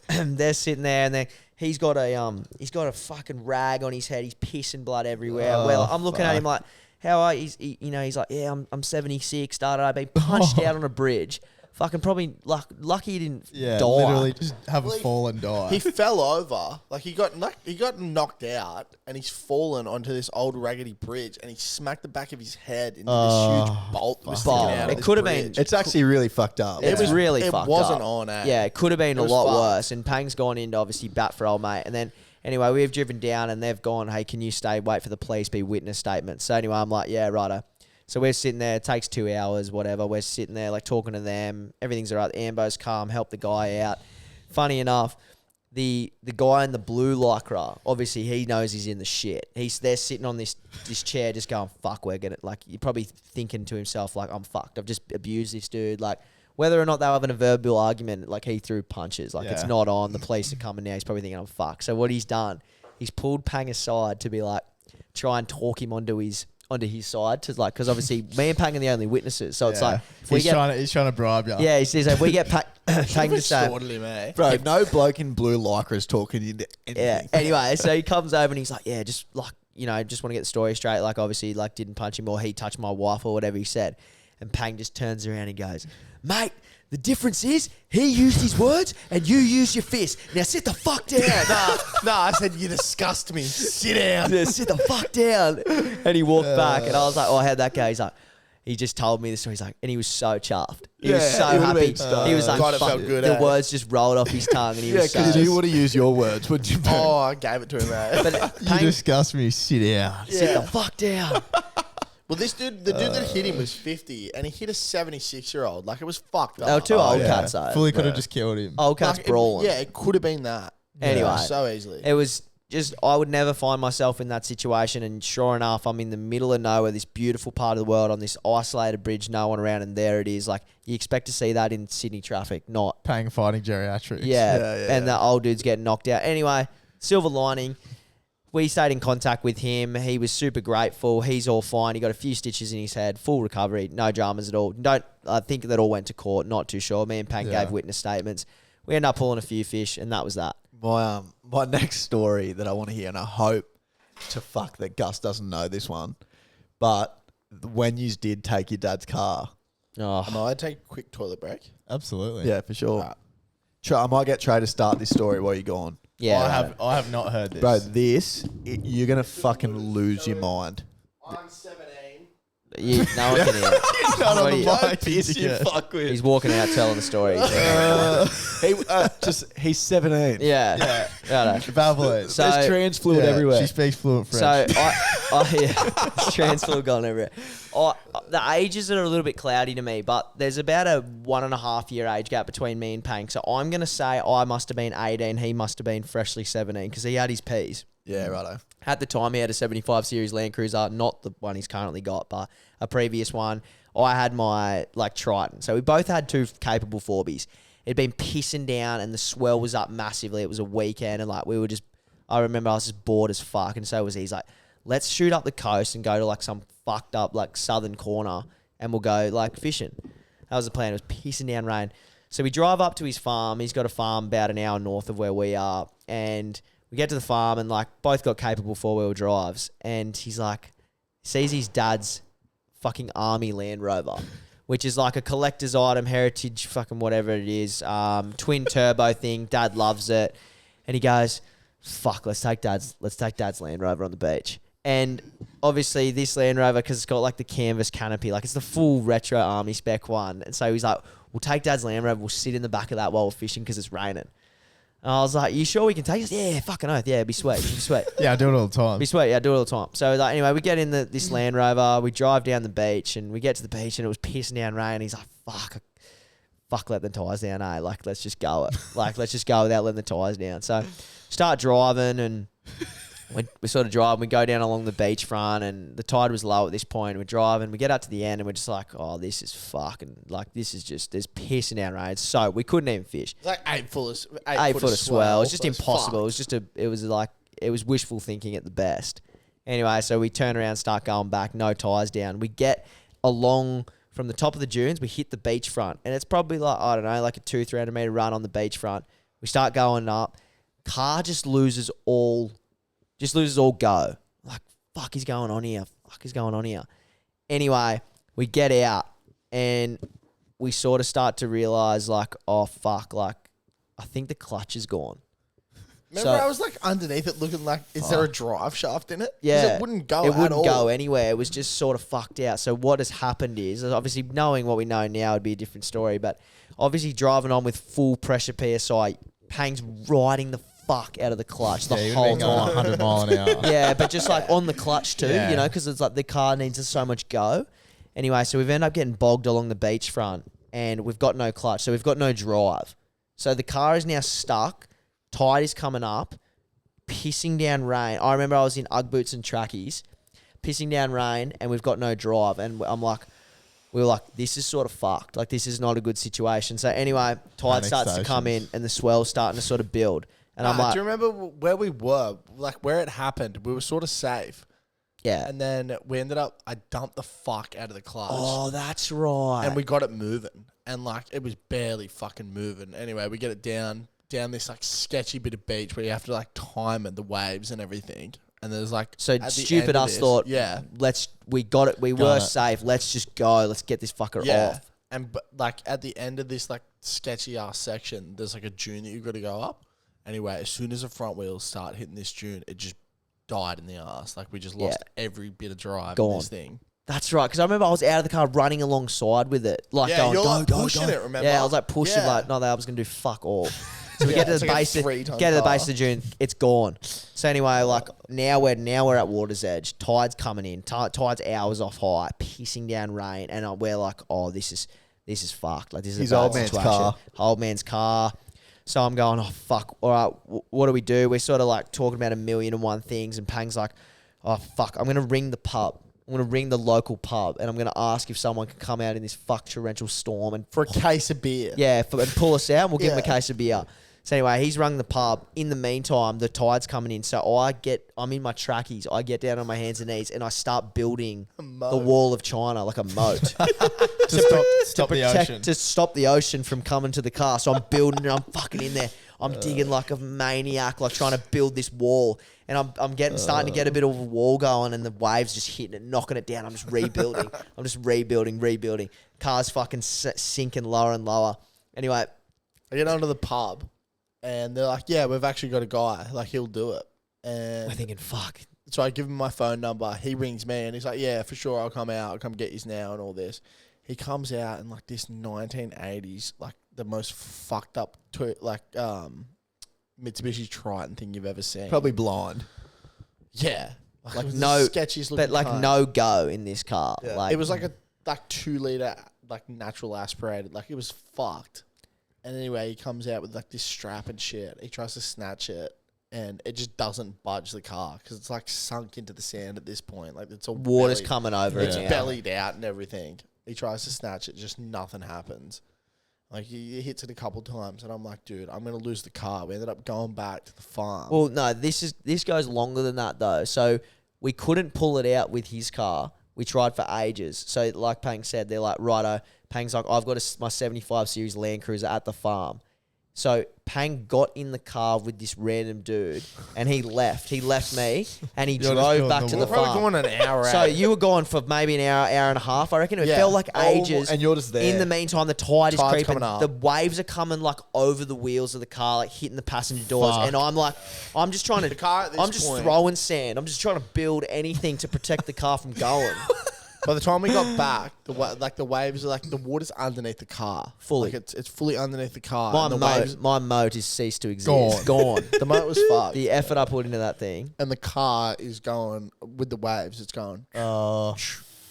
They're sitting there, and then he's got a fucking rag on his head. He's pissing blood everywhere. Oh, well, I'm looking at him fuck. like, how are you? He's like, yeah, I'm 76. Been punched out on a bridge. Fucking probably lucky he didn't Yeah, die. literally just have a Well, fall and die. He fell over. Like he got knocked out, and he's fallen onto this old raggedy bridge, and he smacked the back of his head into this huge bolt that was sticking Bolt. out. of It this could have been- bridge. It's actually really fucked up. It's was- really it fucked wasn't up. on, eh? Yeah, it could have been It a was lot fucked. worse. And Pang's gone in to obviously bat for old mate. And then, anyway, we've driven down and they've gone, hey, can you stay, wait for the police, be witness statements. So anyway, I'm like, yeah, righto. So we're sitting there, it takes 2 hours, whatever. We're sitting there, like, talking to them. Everything's all right. The Ambo's calm, help the guy out. Funny enough, the guy in the blue lycra, obviously he knows he's in the shit. They're sitting on this chair just going, fuck, we're going to, like, you're probably thinking to himself, like, I'm fucked. I've just abused this dude. Like, whether or not they were having a verbal argument, like, he threw punches. Like, it's Yeah. not on. The police are coming now. He's probably thinking, I'm fucked. So what he's done, he's pulled Pang aside to be like, try and talk him onto his side to like, because obviously me and Pang are the only witnesses. So it's Yeah. like, if we He's get, trying to bribe you. yeah, he says if we get Pang to say, Restored him, eh? Bro, no bloke in blue lycra is talking into anything. yeah. Anyway, so he comes over and he's like, yeah, just like, just want to get the story straight. Like, obviously, like, didn't punch him or he touched my wife or whatever he said. And Pang just turns around and goes, mate, the difference is he used his words and you used your fist. Now sit the fuck down. No, I said you disgust me. Sit down. Yeah, sit the fuck down. And he walked back and I was like, oh, how'd that go? He's like, he just told me the story. He's like, and he was so chuffed. He was Yeah, so he would've happy. been stoked. He was like, God, it fuck, felt good, the eh? words just rolled off his tongue and he Yeah, was so... because you would have used your words, wouldn't you? Oh, I gave it to him, eh? But You Pang, disgust me. Sit down. sit the fuck down. Well, the dude that hit him was 50, and he hit a 76-year-old. Like, it was fucked up. They were two old yeah. cats, though. Fully could have just killed him. Old cats Like, brawling. it could have been that. Anyway. So easily. It was just, I would never find myself in that situation. And sure enough, I'm in the middle of nowhere, this beautiful part of the world on this isolated bridge, no one around, and there it is. Like, you expect to see that in Sydney traffic, not. Pang fighting geriatrics. Yeah. And the old dude's getting knocked out. Anyway, silver lining. We stayed in contact with him. He was super grateful. He's all fine. He got a few stitches in his head, full recovery, no dramas at all. I think that all went to court, not too sure. Me and Pang Yeah. gave witness statements. We ended up pulling a few fish, and that was that. My next story that I want to hear, and I hope to fuck that Gus doesn't know this one, but when you did take your dad's car, Oh, Am I take a quick toilet break? Absolutely. yeah, for sure. I might get Trey to start this story while you're gone. yeah. I have not heard this. Bro, you're going to fucking lose your mind. I'm 17. No one can hear it. Not on What the do you- mic, Piss you dickhead. fuck with. He's walking out telling the story. He's 17. Yeah. Righto. Valvoline. So- There's trans fluid everywhere. She speaks fluent French. So it's transfer gone everywhere. The ages are a little bit cloudy to me, but there's about a 1.5 year age gap between me and Pang. So I'm going to say I must have been 18. He must have been freshly 17 because he had his P's. Yeah, righto. At the time, he had a 75 series Land Cruiser, not the one he's currently got, but a previous one. I had my Triton. So we both had two capable 4Bs. It'd been pissing down and the swell was up massively. It was a weekend and I remember I was just bored as fuck and so was he. He's like, let's shoot up the coast and go to some fucked up southern corner and we'll go fishing. That was the plan. It was pissing down rain. So we drive up to his farm. He's got a farm about an hour north of where we are. And we get to the farm and both got capable 4-wheel drives. And he's like, sees his dad's fucking army Land Rover, which is like a collector's item, heritage, fucking whatever it is, twin turbo thing. Dad loves it, and he goes, "Fuck, let's take Dad's Land Rover on the beach." And obviously this Land Rover, because it's got like the canvas canopy, like it's the full retro army spec one. And so he's like, "We'll take Dad's Land Rover. We'll sit in the back of that while we're fishing because it's raining." And I was like, "You sure we can take this?" "Yeah, fucking oath. Yeah, it'd be sweet. It'd be sweet." Yeah, I do it all the time. Be sweet. Yeah, I do it all the time. So like, anyway, we get in this Land Rover. We drive down the beach, and we get to the beach, and it was pissing down rain. He's like, fuck, let the tyres down, eh? Like, let's just go it. Like, let's just go without letting the tyres down. So start driving, and we sort of drive. We go down along the beachfront, and the tide was low at this point. We're driving. We get up to the end, and we're just like, "Oh, this is fucking like this is just there's pissing down rain." So we couldn't even fish. It's like 8 foot Of swell. It's just It's impossible. fucked. It was wishful thinking at the best. Anyway, so we turn around, start going back, no tyres down. We get along from the top of the dunes, we hit the beachfront, and it's probably like, I don't know, like a 200-300 meter run on the beachfront. We start going up. Car just loses all go. Like, fuck is going on here? Anyway, we get out, and we sort of start to realise, like, oh, fuck, like, I think the clutch is gone. Remember, So- I was like underneath it looking like, is there a drive shaft in it? 'Cause Yeah. It wouldn't go It at wouldn't all. go anywhere. It was just sort of fucked out. So what has happened is, obviously knowing what we know now would be a different story, but obviously driving on with full pressure PSI, Pang's riding the fuck out of the clutch the Yeah, whole you've been going time. 100 mile an hour. Yeah, but just like on the clutch too, Yeah. you know, because it's like the car needs so much go. Anyway, so we've ended up getting bogged along the beachfront, and we've got no clutch, so we've got no drive. So the car is now stuck, tide is coming up, pissing down rain. I remember I was in Ugg boots and trackies, pissing down rain, and we've got no drive. And we were like, this is sort of fucked. Like, this is not a good situation. So anyway, tide Panic starts to come in, stations. and the swell's starting to sort of build. And I'm like, do you remember where we were? Like where it happened, we were sort of safe. yeah. And then we ended up, I dumped the fuck out of the clutch. Oh, that's right. And we got it moving. And like, it was barely fucking moving. Anyway, we get it down this like sketchy bit of beach where you have to like time it, the waves and everything. And there's like, So at the stupid end of us this- thought, yeah, we got it. We Got were it. safe. Let's just go. Let's get this fucker yeah. off. And but like at the end of this like sketchy ass section, there's like a dune that you've got to go up. Anyway, as soon as the front wheels start hitting this dune, it just died in the ass. Like we just lost every bit of drive Gone. in this thing. That's right. Because I remember I was out of the car running alongside with it. Like Yeah, going, you're go, like go, pushing go. it, remember? Yeah, I was like pushing Yeah. like, no, I was going to do fuck all. So we Yeah, get to it's the like a base, 3-ton get to the car. base of the dune, it's gone. So anyway, like now we're at water's edge. Tide's coming in. Tide's hours off high, pissing down rain, and we're like, oh, this is fucked. Like this is His a bad old man's situation. car. Old man's car. So I'm going, oh fuck. All right, what do we do? We're sort of like talking about 1,000,001 things, and Pang's like, oh fuck, I'm gonna ring the pub. I'm going to ring the local pub, and I'm going to ask if someone can come out in this fuck torrential storm and For a case of beer. and pull us out, and we'll give him a Yeah. case of beer. So anyway, he's rung the pub. In the meantime, the tide's coming in. So I'm in my trackies. I get down on my hands and knees, and I start building moat. the wall of China, like a moat. Stop the ocean. To stop the ocean from coming to the car. So I'm building and I'm fucking in there. I'm digging like a maniac, like trying to build this wall. And I'm starting to get a bit of a wall going, and the waves just hitting it, knocking it down. I'm just rebuilding. rebuilding. Car's fucking sinking lower and lower. Anyway, I get onto the pub, and they're like, yeah, we've actually got a guy. Like, he'll do it. we're And thinking, fuck. so I give him my phone number. He rings me, and he's like, yeah, for sure, I'll come out. I'll come get you now and all this. He comes out in, like, this 1980s, like, the most fucked up, Mitsubishi Triton thing you've ever seen. Probably blind. Yeah. Like, it was no- the sketchiest looking But like cunt. no go in this car. Yeah. Like It was like a 2 liter like natural aspirated. Like, it was fucked. And anyway, he comes out with like this strap and shit. He tries to snatch it, and it just doesn't budge the car because it's like sunk into the sand at this point. Like, it's all water's bellied- coming over It's it now. bellied out and everything. He tries to snatch it, just nothing happens. Like, he hits it a couple times, and I'm like, dude, I'm gonna lose the car. We ended up going back to the farm. Well, no, this goes longer than that though. So we couldn't pull it out with his car. We tried for ages. So like Pang said, they're like, righto. Pang's like, I've got my 75 series Land Cruiser at the farm. So Pang got in the car with this random dude and he left. He left me and he You're just drove doing back the to the walk. Probably farm. going an hour So out. you were gone for maybe an hour, hour and a half. I reckon it Yeah. felt like ages. And you're just there. In the meantime, the tide is Tide's creeping. coming up. The waves are coming like over the wheels of the car, like hitting the passenger doors. Fuck. And I'm just trying to. The car at this I'm just point- throwing sand. I'm just trying to build anything to protect the car from going. By the time we got back, the waves are like the water's underneath the car. Fully. Like it's fully underneath the car. My and the moat, waves, my moat is ceased to exist. Gone. the moat was fucked. The effort I put into that thing. And the car is going with the waves. It's going. Oh,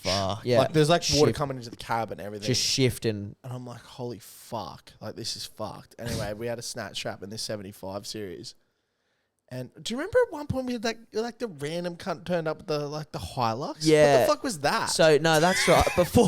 fuck. Yeah. Like there's like water Shift- coming into the cab and everything. Just shifting. And I'm like, holy fuck! Like this is fucked. Anyway, we had a snatch trap in this 75 series. And do you remember at one point we had like the random cunt turned up with the Hilux? Yeah. What the fuck was that? So no, that's right. Before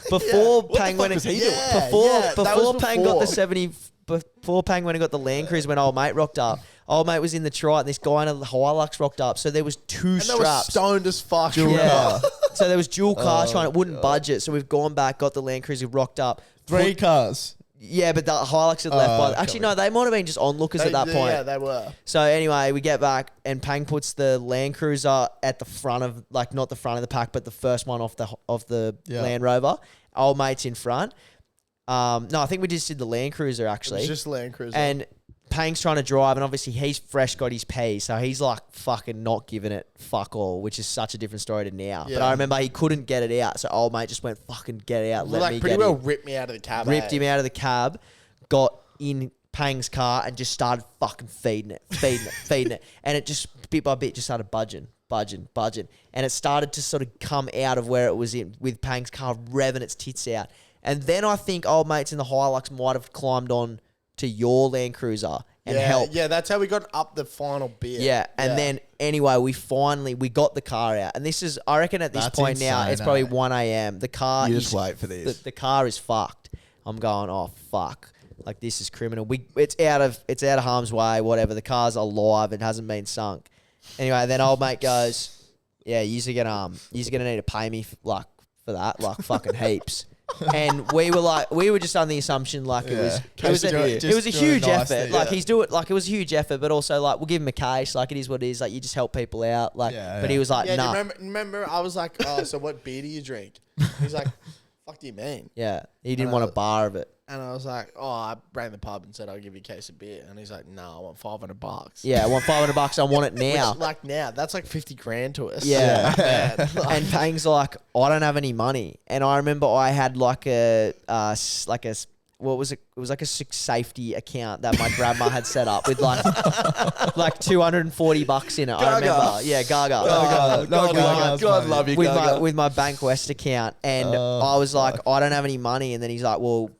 What the Pang fuck went was in, he doing? before Yeah, that was Pang got before. the 70, before Pang went and got the Land Cruiser when old mate rocked up. Old mate was in the trot and this guy in a Hilux rocked up. So there was two and they were straps. stoned as fuck. Yeah. So there was dual cars Oh, trying. It wouldn't budge it. So we've gone back, got the Land Cruiser, rocked up. 3 cars. Yeah, but the Hilux had left. Oh, Actually, no, they might have been just onlookers at that point. Yeah, they were. So anyway, we get back and Pang puts the Land Cruiser at the front of, like, not the front of the pack, but the first one off the Yeah. Land Rover. Old mate's in front. No, I think we just did the Land Cruiser It actually. was just Land Cruiser. And Pang's trying to drive, and obviously he's fresh got his P, so he's like fucking not giving it fuck all, which is such a different story to now. But Yeah. I remember he couldn't get it out, so old mate just went fucking get it out, let like me pretty get well it. ripped me out of the cab. Ripped him out of the cab, got in Pang's car and just started fucking feeding it. And it just bit by bit just started budging. And it started to sort of come out of where it was in with Pang's car revving its tits out. And then I think old mates in the Hilux might have climbed on to your Land Cruiser and helped. Yeah, that's how we got up the final bit. Yeah, and then anyway, we got the car out, and this is, I reckon at this That's point now insane, it's probably eh? 1 a.m. The car You is just wait for this. The car is fucked. I'm going, oh fuck, like this is criminal. It's out of harm's way. Whatever, the car's alive. It hasn't been sunk. Anyway, then old mate goes, yeah, you're gonna need to pay me for that, like fucking heaps. And we were just under the assumption like it was a huge effort. thing, Like yeah. it was a huge effort, but also like we'll give him a case. Like it is what it is. Like you just help people out. Like, Yeah, but yeah. he was like, Yeah, nah. do you remember I was like, oh, so what beer do you drink? He's like, fuck do you mean? Yeah, he didn't want a bar of it. And I was like, oh, I rang the pub and said I'll give you a case of beer. And he's like, no, I want $500. Yeah, I want $500. I want it now. Which, like now, that's like 50 grand to us. Yeah. Man, like- And Pang's like, I don't have any money. And I remember I had what was it? It was like a safety account that my grandma had set up with like $240 in it. I remember. Yeah, Gaga. God love you, Gaga. with my Bank West account. And I was like, I don't have any money. And then he's like, well,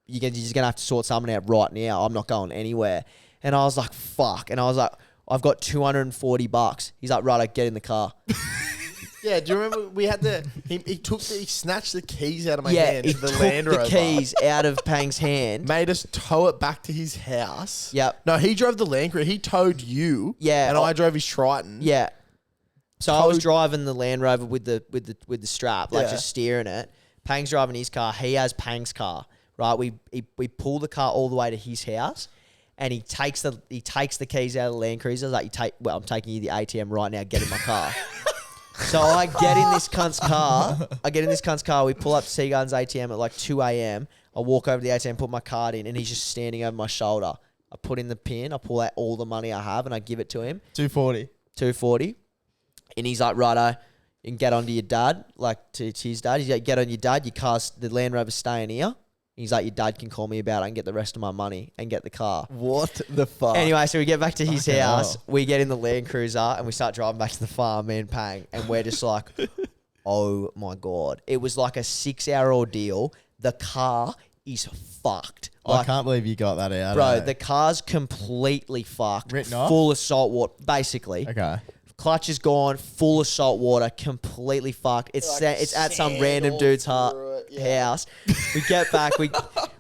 you're just going to have to sort something out right now. I'm not going anywhere. And I was like, fuck. And I was like, I've got $240. He's like, right, I get in the car. Yeah, do you remember we had he snatched the keys out of my Yeah, hand he to the took Land Rover. the keys out of Pang's hand. Made us tow it back to his house. Yep. No, he drove the Land Cruiser. He towed you. Yeah, And I drove his Triton. Yeah. So I was Towed- driving the Land Rover with the strap, like Yeah. just steering it. Pang's driving his car. He has Pang's car. Right. We pull the car all the way to his house, and he takes the keys out of the Land Cruiser. Like, I'm taking you to the ATM right now. Get in my car. So I get in this cunt's car. We pull up to Seaguns ATM at like 2 a.m. I walk over to the ATM, put my card in, and he's just standing over my shoulder. I put in the pin. I pull out all the money I have, and I give it to him. 240. And he's like, righto, you can get onto your dad, like to his dad. He's like, get on your dad. Your car's, the Land Rover's staying here. He's like, your dad can call me about it and get the rest of my money and get the car. What the fuck? Anyway, so we get back to his Fucking house. hell. We get in the Land Cruiser and we start driving back to the farm, me and Pang. And we're just like, oh my God. It was like a 6-hour ordeal. The car is fucked. I can't believe you got that out. Bro, the car's completely fucked. Written off? Full of salt water, basically. Okay. Clutch is gone, full of salt water, completely fucked. It's at some sand random all dude's through it, yeah. house. We get back,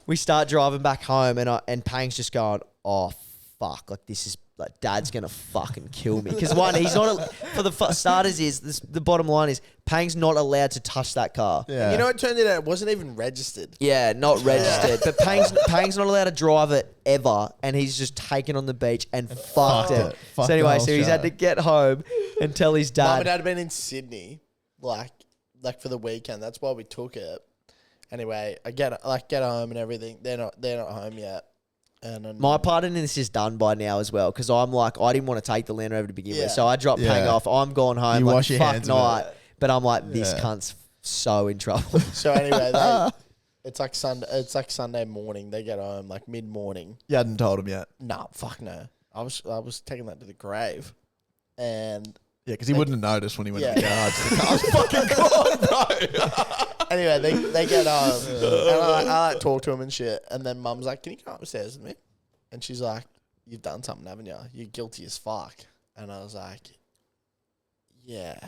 we start driving back home, and Pang's just going, oh fuck, like this is like, Dad's gonna fucking kill me. Because one, he's not for the starters. The bottom line is Pang's not allowed to touch that car. Yeah. You know, it turned out it wasn't even registered. Yeah, not registered. But Pang's not allowed to drive it ever, and he's just taken on the beach and fucked it. Fucked So anyway, the so whole he's had show. to get home and tell his Mum and dad. Dad have been in Sydney, like for the weekend. That's why we took it. Anyway, I get home and everything. They're not home yet. And then, My part in this is done by now as well, because I'm like, I didn't want to take the Land Rover to begin Yeah. with, so I dropped Pang Yeah. off. I'm gone home. You like, wash your fuck hands of night. it. But I'm like, this Yeah. cunt's so in trouble. So anyway, it's like Sunday morning. They get home like mid morning. You hadn't told him yet. Nah, fuck no. I was taking that to the grave, and Yeah, because he wouldn't have noticed when he went to the Yeah. garage. The car's fucking gone, bro. anyway, they get home, and I like talk to him and shit. And then Mum's like, "Can you come upstairs with me?" And she's like, "You've done something, haven't you? You're guilty as fuck." And I was like, "Yeah."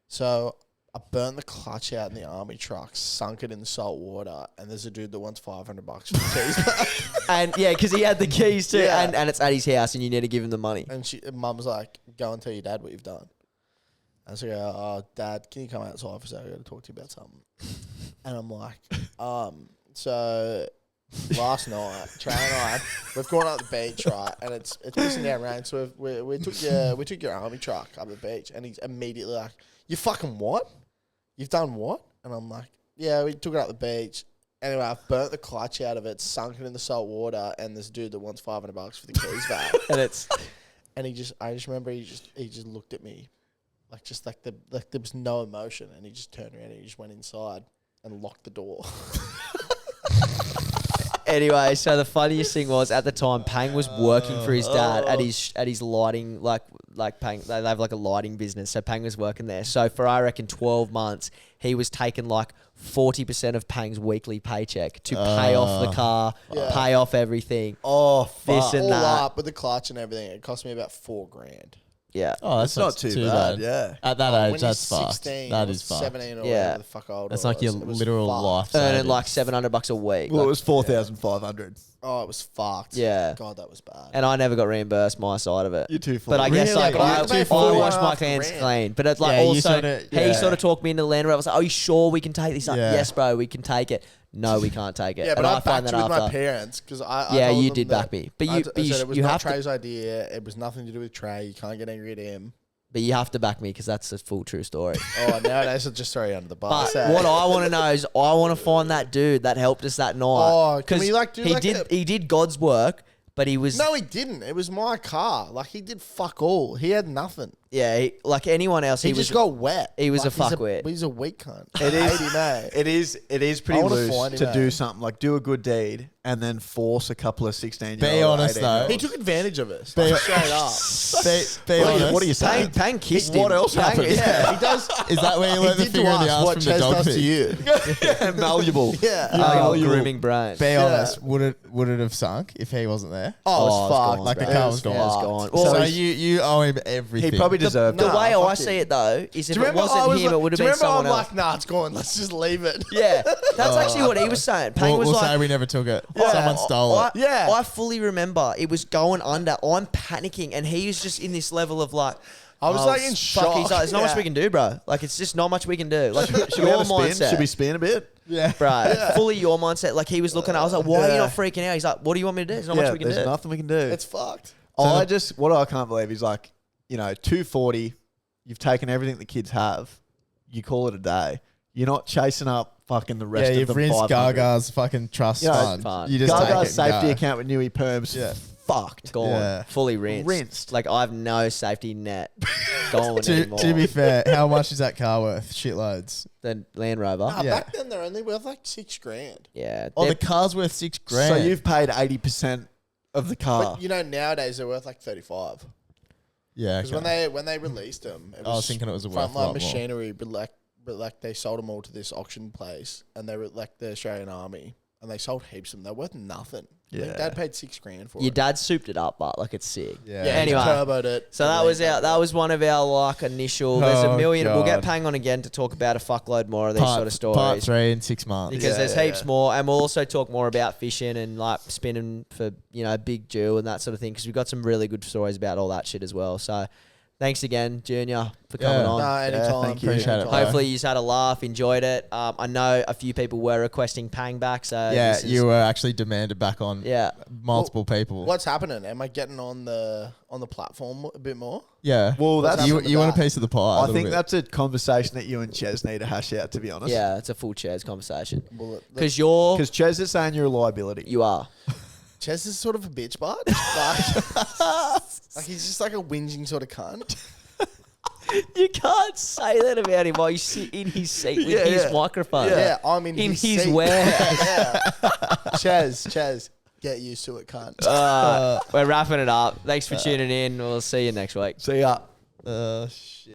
So I burnt the clutch out in the army truck, sunk it in the salt water, and there's a dude that wants $500 for the keys back. And yeah, because he had the keys too, Yeah. and it's at his house, and you need to give him the money. And Mum's like, "Go and tell your dad what you've done." And so I go, "Oh, Dad, can you come outside for a second? I got to talk to you about something." And I'm like, so last night, Trey and I, we've gone up the beach, right? And it's pissing down rain. So we took your army truck up the beach, and he's immediately like, "You fucking what? You've done what?" And I'm like, "Yeah, we took it up the beach." Anyway, I've burnt the clutch out of it, sunk it in the salt water, and this dude that wants $500 for the keys back. And it's And I just remember he just looked at me, like there was no emotion, and he just turned around and he just went inside and locked the door. anyway. So the funniest thing was at the time, Pang was working for his dad at his lighting, like Pang. They have like a lighting business. So Pang was working there. So for I reckon 12 months, he was taking like 40% of Pang's weekly paycheck to pay off the car, Yeah. pay off everything. Oh, This fuck. and All that. up with the clutch and everything, it cost me about $4,000. Yeah. Oh, That's not too bad. Yeah. At that When age, you're that's fucked. 16 That or is fucked. 17 or Yeah. whatever the fuck old That's I like your was, it was literal fucked. life. Earning savings. like $700 a week. Well, like- it was 4,500. Oh, it was fucked. Yeah. God, that was bad. and I never got reimbursed my side of it. You're too But I guess Really? like But I I, had to pay I washed my $4,500 hands clean. But it's like Yeah, you also sorta- he yeah. sort of talked me into Land Rover. I was like, "Are you sure we can take this?" Like, Yeah. "Yes, bro, we can take it." "No, we can't take it." yeah, but and I I found backed that it with my after. parents because I Yeah, told you them did that back me, but I you said you, it was you not have to, Trey's idea. It was nothing to do with Trey. You can't get angry at him. but you have to back me because that's a full true story. Oh, nowadays I'll just throw you under the bus. But what I want to know is I want to find that dude that helped us that night. Oh, can 'Cause we, like, do, he like, did he did God's work, but he was No, he didn't. It was my car. Like, he did fuck all. He had nothing. yeah like anyone else. He, He was just got wet. he was a Like, fuckwit. He's a weak cunt. It I is- hate him, eh? It is pretty I wanna loose find him, to do eh? something like do a good deed and then force a couple of 16-year-olds. Be honest, though. He took advantage of us. Be- Like, straight up. Be honest. What are you saying? Pang kissed him. What else Pang- happened? Yeah, he does. Is that where you He learned the did to finger in the us ass what from the Ches dog does to pic? you. Malleable. Yeah. Oh, you- grooming brain. Be honest, would it have sunk if he wasn't there? Oh, it's it's fucked. gone, Like the bro. car was gone. Yeah, it's gone. So Well, So he's- you owe him everything. He probably deserved the it. way I fuck see him. it though is if Do you it remember I wasn't was him, like, it would have do you been remember someone I'm else. like, nah, it's gone. Let's just leave it. Yeah, that's actually what he was saying. Pang We'll, was we'll like, say we never took it. Yeah. Someone stole it. Yeah. I fully remember it was going under. I'm panicking, and he was just in this level of like. I was oh, like in fuck, shock. He's like, "There's not much Yeah. we can do, bro. Like, it's just not much we can do. Like, Should we your have a spin? mindset, Should we spin a bit? Yeah. bro. Fully your mindset. Like, he was looking. I was like, "Why are you Yeah. not freaking out?" He's like, "What do you want me to do? There's not much we can there's do." nothing we can do. It's fucked. What I can't believe is like, 240, you've taken everything the kids have, you call it a day. You're not chasing up fucking the rest Yeah, of you've them rinsed 500. Gaga's fucking trust You know, fund. fund. You just take it Gaga's and safety go. account with Newey Perms, Yeah. fucked. Gone, Yeah. fully rinsed. Rinsed. Like, I have no safety net going anymore. To be fair, how much is that car worth? Shitloads. The Land Rover. Nah, Yeah. back then they're only worth like $6,000. Yeah. Oh, the they're- car's worth $6,000. So you've paid 80% of the car. But nowadays they're worth like 35. yeah. Because Okay. when they released them, it I was thinking it was worth a lot frontline more. machinery, but like they sold them all to this auction place, and they were like the Australian Army, and they sold heaps of them. They're worth nothing. I think Yeah. Dad paid $6,000 for Your it. dad souped it up, but like it's sick. Yeah. Yeah, Anyway. he turboed it. So that was that was one of our like initial. There's a Oh, million. We'll get God. Pang on again to talk about a fuckload more of these sort of stories. Part 3 in 6 months. Because Yeah, there's yeah, heaps yeah. more, and we'll also talk more about fishing and like spinning for big Jew and that sort of thing. Because we've got some really good stories about all that shit as well. So thanks again, Junior, for coming Yeah. on. No, anytime. thank you. Appreciate it, Anytime. bro. Hopefully you had a laugh, enjoyed it. I know a few people were requesting Pang back, so Yeah, this is- you were actually demanded back on yeah. multiple people. What's happening? Am I getting on the platform a bit more? Yeah. Well, What's that's you happening with want a that? piece of the pie. a I little think bit. that's a conversation that you and Ches need to hash out. To be honest, Yeah, it's a full chairs conversation. Well, Because because Ches is saying you're a liability. you are. Ches is sort of a bitch butt. Like he's just like a whinging sort of cunt. You can't say that about him while you sit in his seat with Yeah, his yeah. microphone. Yeah, I'm in his seat. warehouse. Yeah. Ches, get used to it, cunt. We're wrapping it up. Thanks for tuning in. We'll see you next week. See ya. Shit.